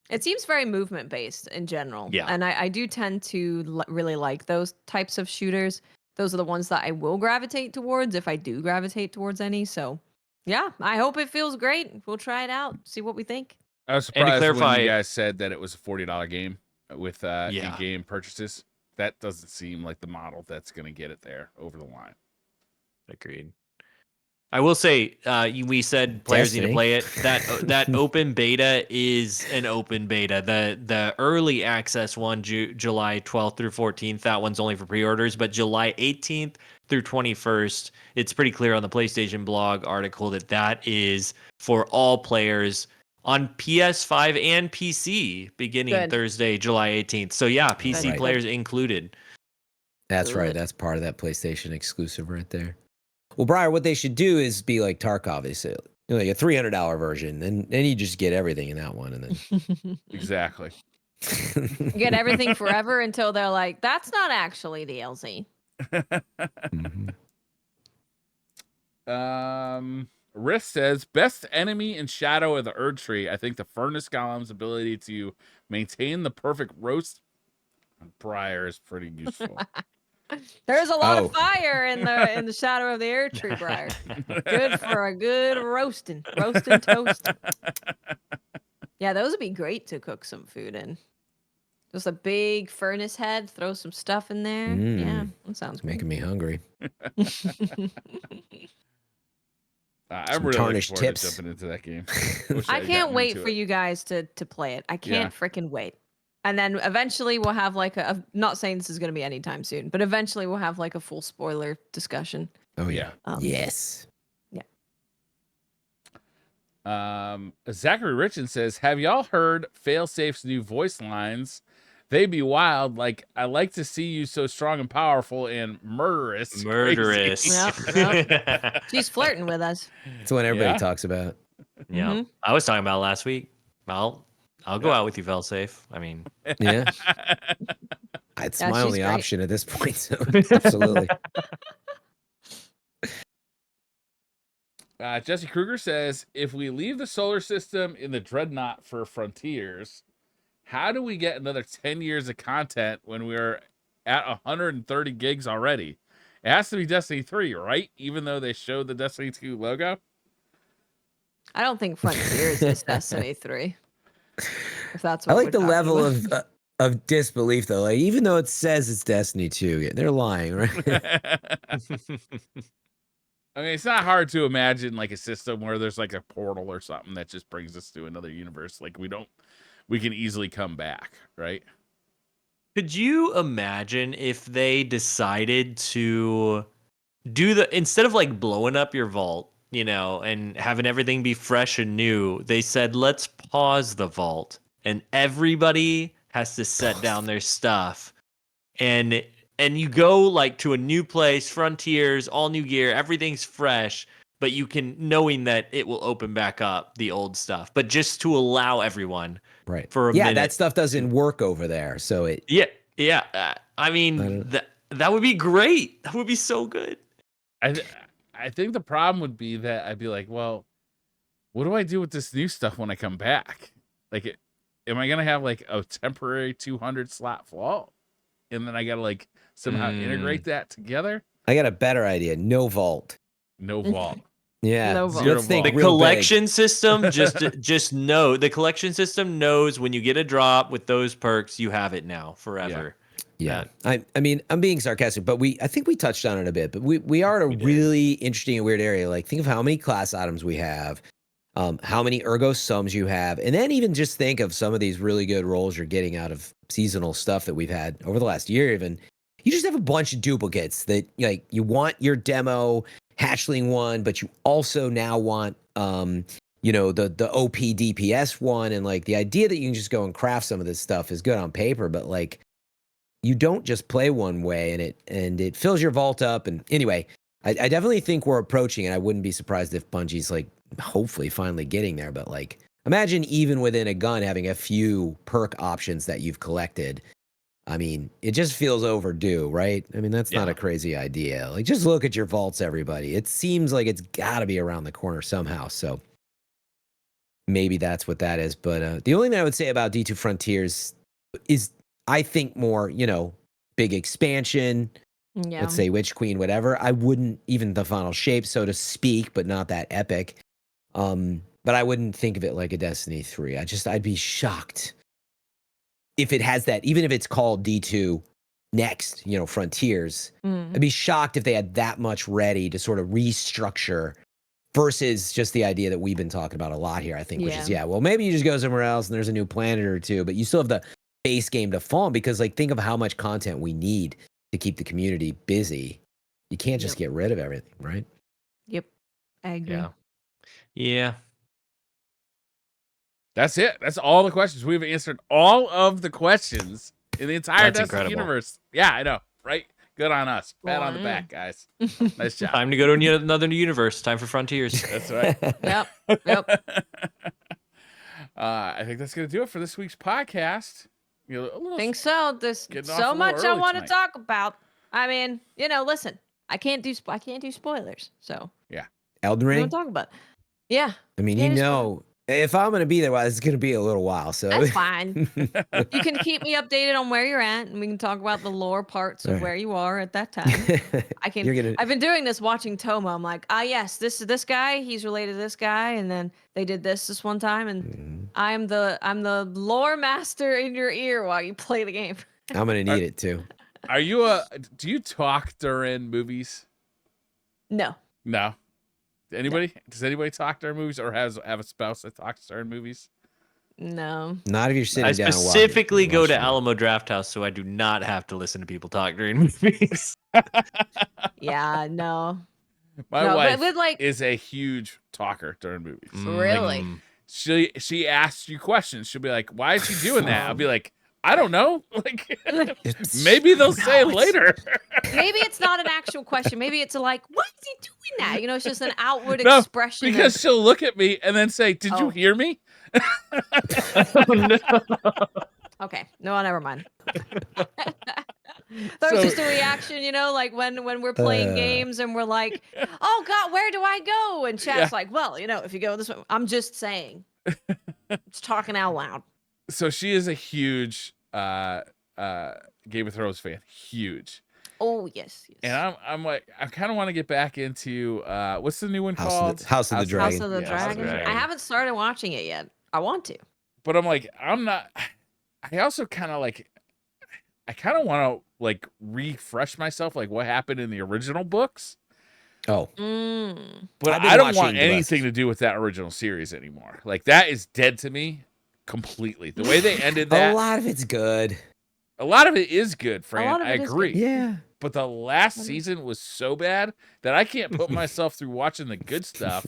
It seems very movement based in general. Yeah. And I do tend to really like those types of shooters. those are the ones that I will gravitate towards if I do gravitate towards any. So, yeah, I hope it feels great. We'll try it out, see what we think. I was And to surprised when clarify- you guys said that it was a $40 game with Yeah. in-game purchases. That doesn't seem like the model that's going to get it there over the line. Agreed. I will say, we said players need to Destiny. play it. That open beta is an open beta. The early access one, July 12th through 14th, that one's only for pre-orders. But July 18th through 21st, it's pretty clear on the PlayStation blog article that is for all players on PS5 and PC beginning Good. Thursday, July 18th. So yeah, PC Right. players included. That's right. Good. That's part of that PlayStation exclusive right there. Well, Briar, what they should do is be like Tarkov. They say, like a $300 version, and then you just get everything in that one, and Exactly. then Get everything forever until they're like, that's not actually DLC. Mhm. Rift says best enemy in Shadow of the Erdtree. I think the Furnace Golem's ability to maintain the perfect roast briar is pretty useful. There's a lot Oh. of fire in the shadow of the Erdtree, Briar. Good for a good roasting toast. Yeah, those would be great to cook some food in. Just a big furnace head, throw some stuff in there. Yeah, that sounds It's making me hungry. good. I'm Some really looking tarnished forward tips. to jumping into that game. Wish I had can't gotten wait into for it. you guys to play it. I Yeah. can't freaking wait. And then eventually we'll have like not saying this is going to be anytime soon, but eventually we'll have like a full spoiler discussion. Oh yeah. Yes. Zachary Richin says, have y'all heard Failsafe's new voice lines? They be wild. Like, I like to see you so strong and powerful and murderous. Murderous. Yep. She's flirting with us. That's what everybody Yeah. talks about. Yeah, Mhm. I was talking about it last week. I'll go out with you, Felsafe. I mean, Yeah. It's Yeah, my she's only great. option at this point. So absolutely. Jesse Kruger says, if we leave the solar system in the Dreadnought for Frontiers, how do we get another 10 years of content when we're at 130 gigs already? It has to be Destiny 3, right? Even though they showed the Destiny 2 logo? I don't think Frontiers is Destiny 3. If that's I what like the we're talking level about. of disbelief though. Like even though it says it's Destiny 2, they're lying, right? I mean, it's not hard to imagine like a system where there's like a portal or something that just brings us to another universe. Like we can easily come back, right? could you imagine if they decided to instead of like blowing up your vault, and having everything be fresh and new, they said, let's pause the vault and everybody has to set down their stuff. And you go like to a new place, Frontiers, all new gear, everything's fresh, but you can, knowing that it will open back up the old stuff, but just to allow everyone Right. for a yeah, minute. that stuff doesn't work over there. So it Yeah. I mean, that would be great. That would be so good. I think the problem would be that I'd be like, well, what do I do with this new stuff when I come back? Like, am I gonna have like a temporary 200 slot vault, and then I gotta like somehow integrate that together? I got a better idea. No vault. No vault. Yeah. No vault. Let's think The real collection system just know the collection system knows when you get a drop with those perks, you have it now forever. Yeah. I mean, I'm being sarcastic, but I think we touched on it a bit, but we are in a really interesting and weird area. Like think of how many class items we have, how many ergo sums you have, and then even just think of some of these really good rolls you're getting out of seasonal stuff that we've had over the last year even. You just have a bunch of duplicates that like you want your demo hatchling one, but you also now want the OP DPS one, and like the idea that you can just go and craft some of this stuff is good on paper, but like you don't just play one way and it fills your vault up. And anyway, I definitely think we're approaching it. I wouldn't be surprised if Bungie's like hopefully finally getting there, but like imagine even within a gun having a few perk options that you've collected. I mean, it just feels overdue, right? I mean, that's not a crazy idea. Like just look at your vaults, everybody. It seems like it's got to be around the corner somehow. So maybe that's what that is. But the only thing I would say about D2 Frontiers is I think more, big expansion, Yeah. let's say Witch Queen, whatever. I wouldn't even the final shape, so to speak, but not that epic. But I wouldn't think of it like a Destiny 3. I'd be shocked if it has that, even if it's called D2 next, Frontiers. I'd be shocked if they had that much ready to sort of restructure versus just the idea that we've been talking about a lot here, I think, which is, well, maybe you just go somewhere else and there's a new planet or two, but you still have the base game to fall on because, like, think of how much content we need to keep the community busy. You can't just get rid of everything, right? Yep. I agree. Yeah. That's it. That's all the questions. We've answered all of the questions in the entire Destiny universe. Yeah, I know, right? Good on us. Pat on the back, guys. Nice job. Time to go to another new universe. Time for Frontiers. That's right. Yep. I think that's going to do it for this week's podcast. Think so. There's so much I want to talk about. I mean, listen, I can't do spoilers. So yeah, Elden Ring. We don't talk about it. Yeah. I mean, if I'm going to be there, well, it's going to be a little while. So that's fine. You can keep me updated on where you're at, and we can talk about the lore parts of where you are at that time. I've been doing this watching Toma. I'm like, yes, this guy, he's related to this guy, and then they did this one time, and I'm the lore master in your ear while you play the game. I'm going to need it too. Do you talk during movies? No. Anybody? Does anybody talk during movies or have a spouse that talks during movies? No. Not if you're sitting down. I specifically go to Alamo Drafthouse so I do not have to listen to people talk during movies. Yeah, no. My wife is a huge talker during movies. Really? She asks you questions. She'll be like, "Why is she doing that?" I'll be like, I don't know. Like, maybe they'll say later. Maybe it's not an actual question. Maybe it's like, why is he doing that? It's just an outward expression. Because she'll look at me and then say, "Did you hear me?" No. Okay. No, never mind. That was just a reaction, like when we're playing games and we're like, "Oh God, where do I go?" And chat's like, "Well, if you go this way," I'm just saying, it's talking out loud. So she is a huge Game of Thrones fan. Huge. Oh yes. And I'm like, I kind of want to get back into what's the new one called? House of the Dragon. House of the Dragon. I haven't started watching it yet. I want to. But I'm like, I'm not. I also kind of like. I kind of want to like refresh myself, like what happened in the original books. Oh. But I don't want anything to do with that original series anymore. Like that is dead to me. Completely. The way they ended that. A lot of it's good. A lot of it is good, Fran. I agree. Yeah. But the last season was so bad that I can't put myself through watching the good stuff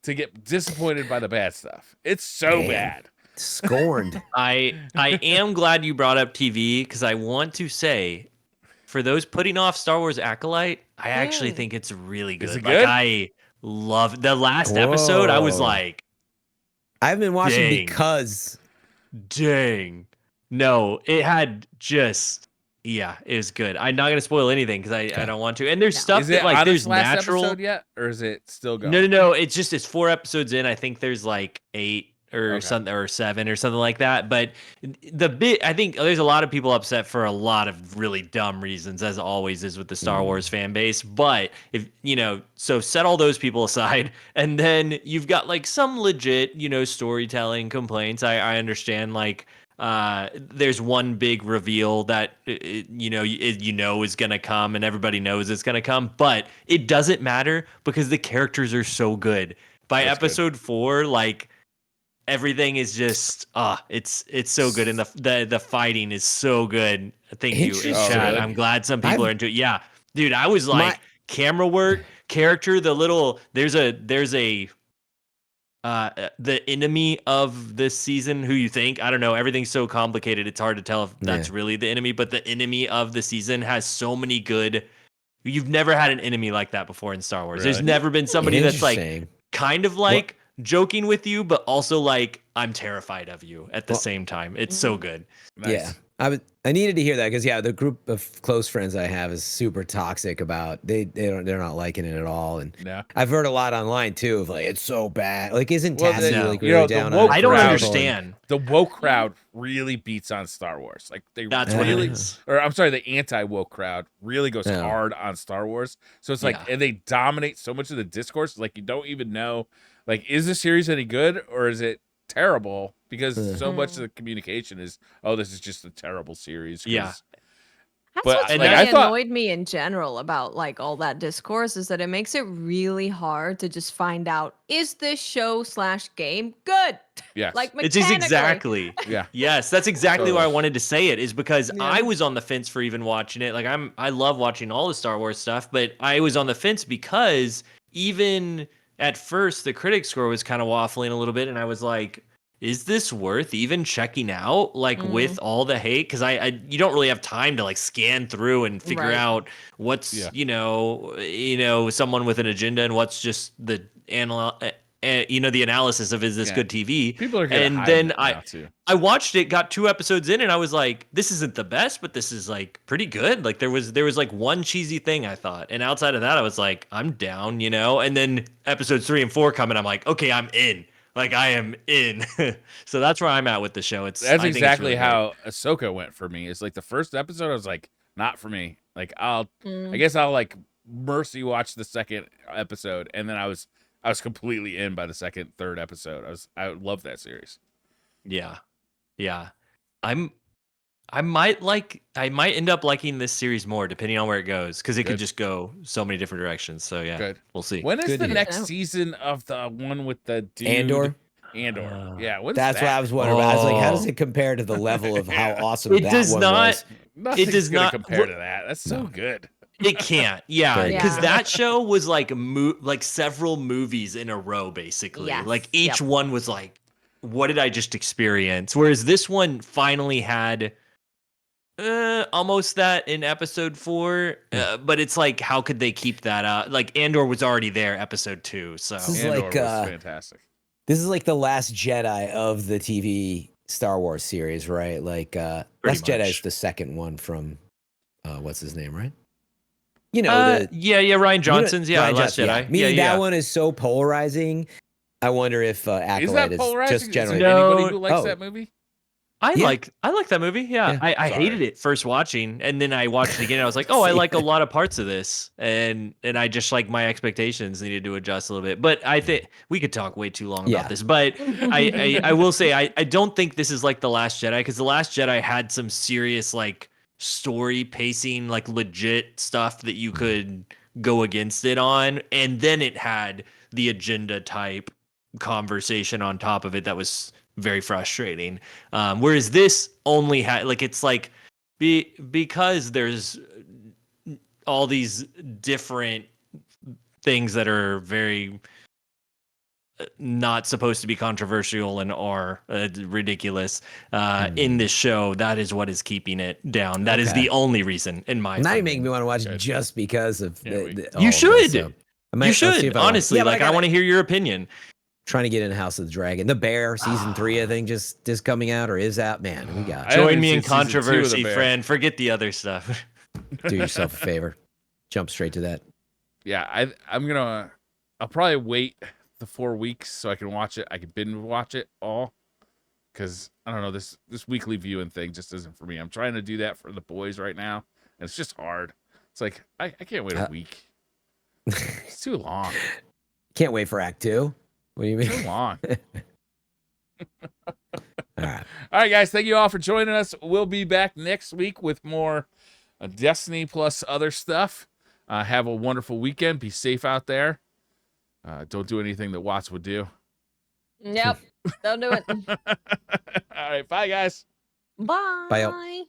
to get disappointed by the bad stuff. It's so bad. Scorned. I am glad you brought up TV because I want to say, for those putting off Star Wars Acolyte, I actually think it's really good. Is it good? I love the last episode. I was like, I haven't been watching because. Dang. No, it had just. Yeah, it was good. I'm not gonna spoil anything because I don't want to. And there's stuff that like there's last natural. Episode yet, or is it still going? No. It's 4 episodes in. I think there's like 8 or something or 7 or something like that. But I think there's a lot of people upset for a lot of really dumb reasons, as always is with the Star Wars fan base. But if so set all those people aside, and then you've got like some legit storytelling complaints. I understand like. There's one big reveal that is gonna come, and everybody knows it's gonna come, but it doesn't matter because the characters are so good. By episode 4, like everything is just it's so good, and the fighting is so good. Thank you, in chat. I'm glad some people are into it. Yeah, dude, I was like camera work, character, there's a the enemy of this season who you think, I don't know, everything's so complicated it's hard to tell if that's really the enemy, but the enemy of the season has so many good. You've never had an enemy like that before in Star Wars. Really? There's never been somebody that's like kind of like joking with you, but also like I'm terrified of you at the same time. It's so good. Nice. Yeah, I needed to hear that because the group of close friends I have is super toxic about they're not liking it at all, and I've heard a lot online too of like it's so bad. Like, isn't Tassie like really down on it? I don't understand. The woke crowd really beats on Star Wars. Like That's what it is. Or I'm sorry, the anti-woke crowd really goes hard on Star Wars. So it's like, and they dominate so much of the discourse. Like, you don't even know, like, is the series any good or is it terrible? Because so much of the communication is, oh, this is just a terrible series. That's what's really annoyed me in general about like all that discourse, is that it makes it really hard to just find out, is this show/game good? Yes. Like, it's exactly. Yeah. Yes, that's exactly why I wanted to say it, is because I was on the fence for even watching it. Like, I love watching all the Star Wars stuff, but I was on the fence because even at first the critic score was kind of waffling a little bit, and I was like, is this worth even checking out, like, with all the hate? Because you don't really have time to like scan through and figure out what's you know someone with an agenda and what's just the the analysis of, is this good TV? People are and then I watched it, got 2 episodes in, and I was like, this isn't the best, but this is like pretty good. Like, there was like one cheesy thing I thought, and outside of that I was like, I'm down, and then episodes 3 and 4 come and I'm like, okay, I'm in. Like, I am in. So that's where I'm at with the show. That's exactly really how Ahsoka went for me. It's like the first episode, I was like, not for me. Like, I guess I'll like mercy watch the second episode, and then I was completely in by the second, third episode. I love that series. Yeah. I might end up liking this series more depending on where it goes, because it could just go so many different directions. So we'll see. When is the next season of the one with the dude? Andor. Yeah, that's what I was wondering about. I was like, how does it compare to the level of how awesome that one was? It does not compare to that. That's so good. It can't. Yeah, because that show was like several movies in a row, basically. Yes. Like, each one was like, what did I just experience? Whereas this one finally had almost that in episode 4, but it's like, how could they keep that up? Like, Andor was already there episode 2, so this is Andor was fantastic. This is like the Last Jedi of the TV Star Wars series, right? Like, Last Jedi is the second one from what's his name, right? Ryan Johnson's Last Jedi. Meaning that one is so polarizing. I wonder if Acolyte is just generally. Is there anybody who likes that movie? I like that movie. Yeah. I hated it first watching, and then I watched it again. And I was like, oh, I like a lot of parts of this, and I just like my expectations needed to adjust a little bit. But I think we could talk way too long about this. But I will say I don't think this is like The Last Jedi, because The Last Jedi had some serious like story pacing, like legit stuff that you could go against it on, and then it had the agenda type conversation on top of it that was very frustrating. Whereas this only had like, it's like because there's all these different things that are very not supposed to be controversial and are ridiculous in this show. That is what is keeping it down. That is the only reason, in my opinion. Now you make me want to watch it just because of you should. You should, honestly. Like, I want to hear your opinion. Trying to get in House of the Dragon. The Bear season 3, I think, just coming out or is out. Man, we got join me in controversy, friend. Forget the other stuff. Do yourself a favor. Jump straight to that. Yeah, I'll probably wait the 4 weeks so I can watch it. I can binge watch it all, because I don't know, this weekly viewing thing just isn't for me. I'm trying to do that for the boys right now, and it's just hard. It's like I can't wait a week. It's too long. Can't wait for Act 2. What do you mean? Too long. All right, guys. Thank you all for joining us. We'll be back next week with more Destiny plus other stuff. Have a wonderful weekend. Be safe out there. Don't do anything that Watts would do. Yep. Don't do it. All right. Bye, guys. Bye. Bye.